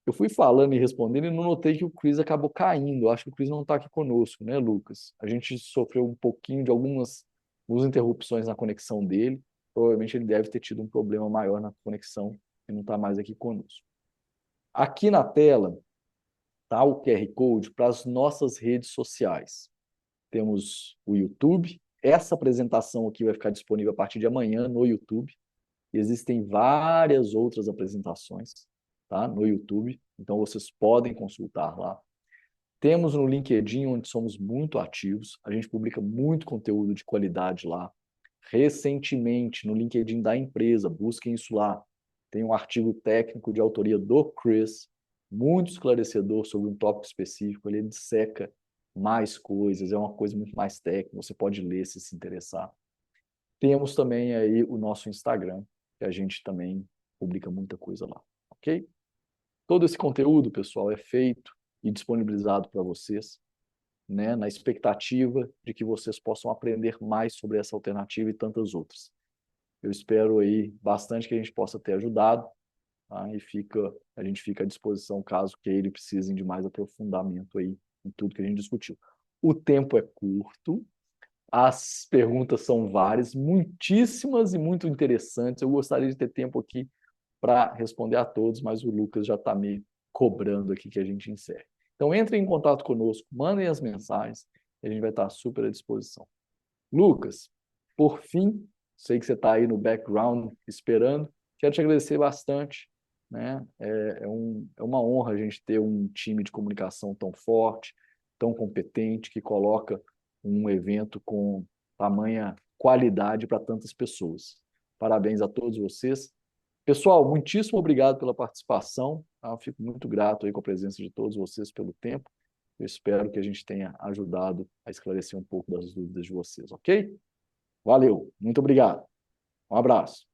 Eu fui falando e respondendo e não notei que o Chris acabou caindo. Eu acho que o Chris não está aqui conosco, né, Lucas? A gente sofreu um pouquinho de algumas interrupções na conexão dele. Provavelmente ele deve ter tido um problema maior na conexão e não está mais aqui conosco. Aqui na tela está o QR Code para as nossas redes sociais. Temos o YouTube. Essa apresentação aqui vai ficar disponível a partir de amanhã no YouTube. Existem várias outras apresentações, tá, no YouTube, então vocês podem consultar lá. Temos no LinkedIn, onde somos muito ativos, a gente publica muito conteúdo de qualidade lá. Recentemente, no LinkedIn da empresa, busquem isso lá. Tem um artigo técnico de autoria do Chris, muito esclarecedor sobre um tópico específico. Ele disseca mais coisas, é uma coisa muito mais técnica, você pode ler se se interessar. Temos também aí o nosso Instagram, que a gente também publica muita coisa lá, ok? Todo esse conteúdo, pessoal, é feito e disponibilizado para vocês, né, na expectativa de que vocês possam aprender mais sobre essa alternativa e tantas outras. Eu espero aí bastante que a gente possa ter ajudado, tá? E a gente fica à disposição caso queiram e precisem de mais aprofundamento aí em tudo que a gente discutiu. O tempo é curto, as perguntas são várias, muitíssimas e muito interessantes. Eu gostaria de ter tempo aqui para responder a todos, mas o Lucas já está me cobrando aqui que a gente encerre. Então, entrem em contato conosco, mandem as mensagens, e a gente vai estar super à disposição. Lucas, por fim, sei que você está aí no background esperando, quero te agradecer bastante, né? É uma honra a gente ter um time de comunicação tão forte, tão competente, que coloca um evento com tamanha qualidade para tantas pessoas. Parabéns a todos vocês. Pessoal, muitíssimo obrigado pela participação. Tá? Eu fico muito grato aí com a presença de todos vocês pelo tempo. Eu espero que a gente tenha ajudado a esclarecer um pouco das dúvidas de vocês, ok? Valeu, muito obrigado. Um abraço.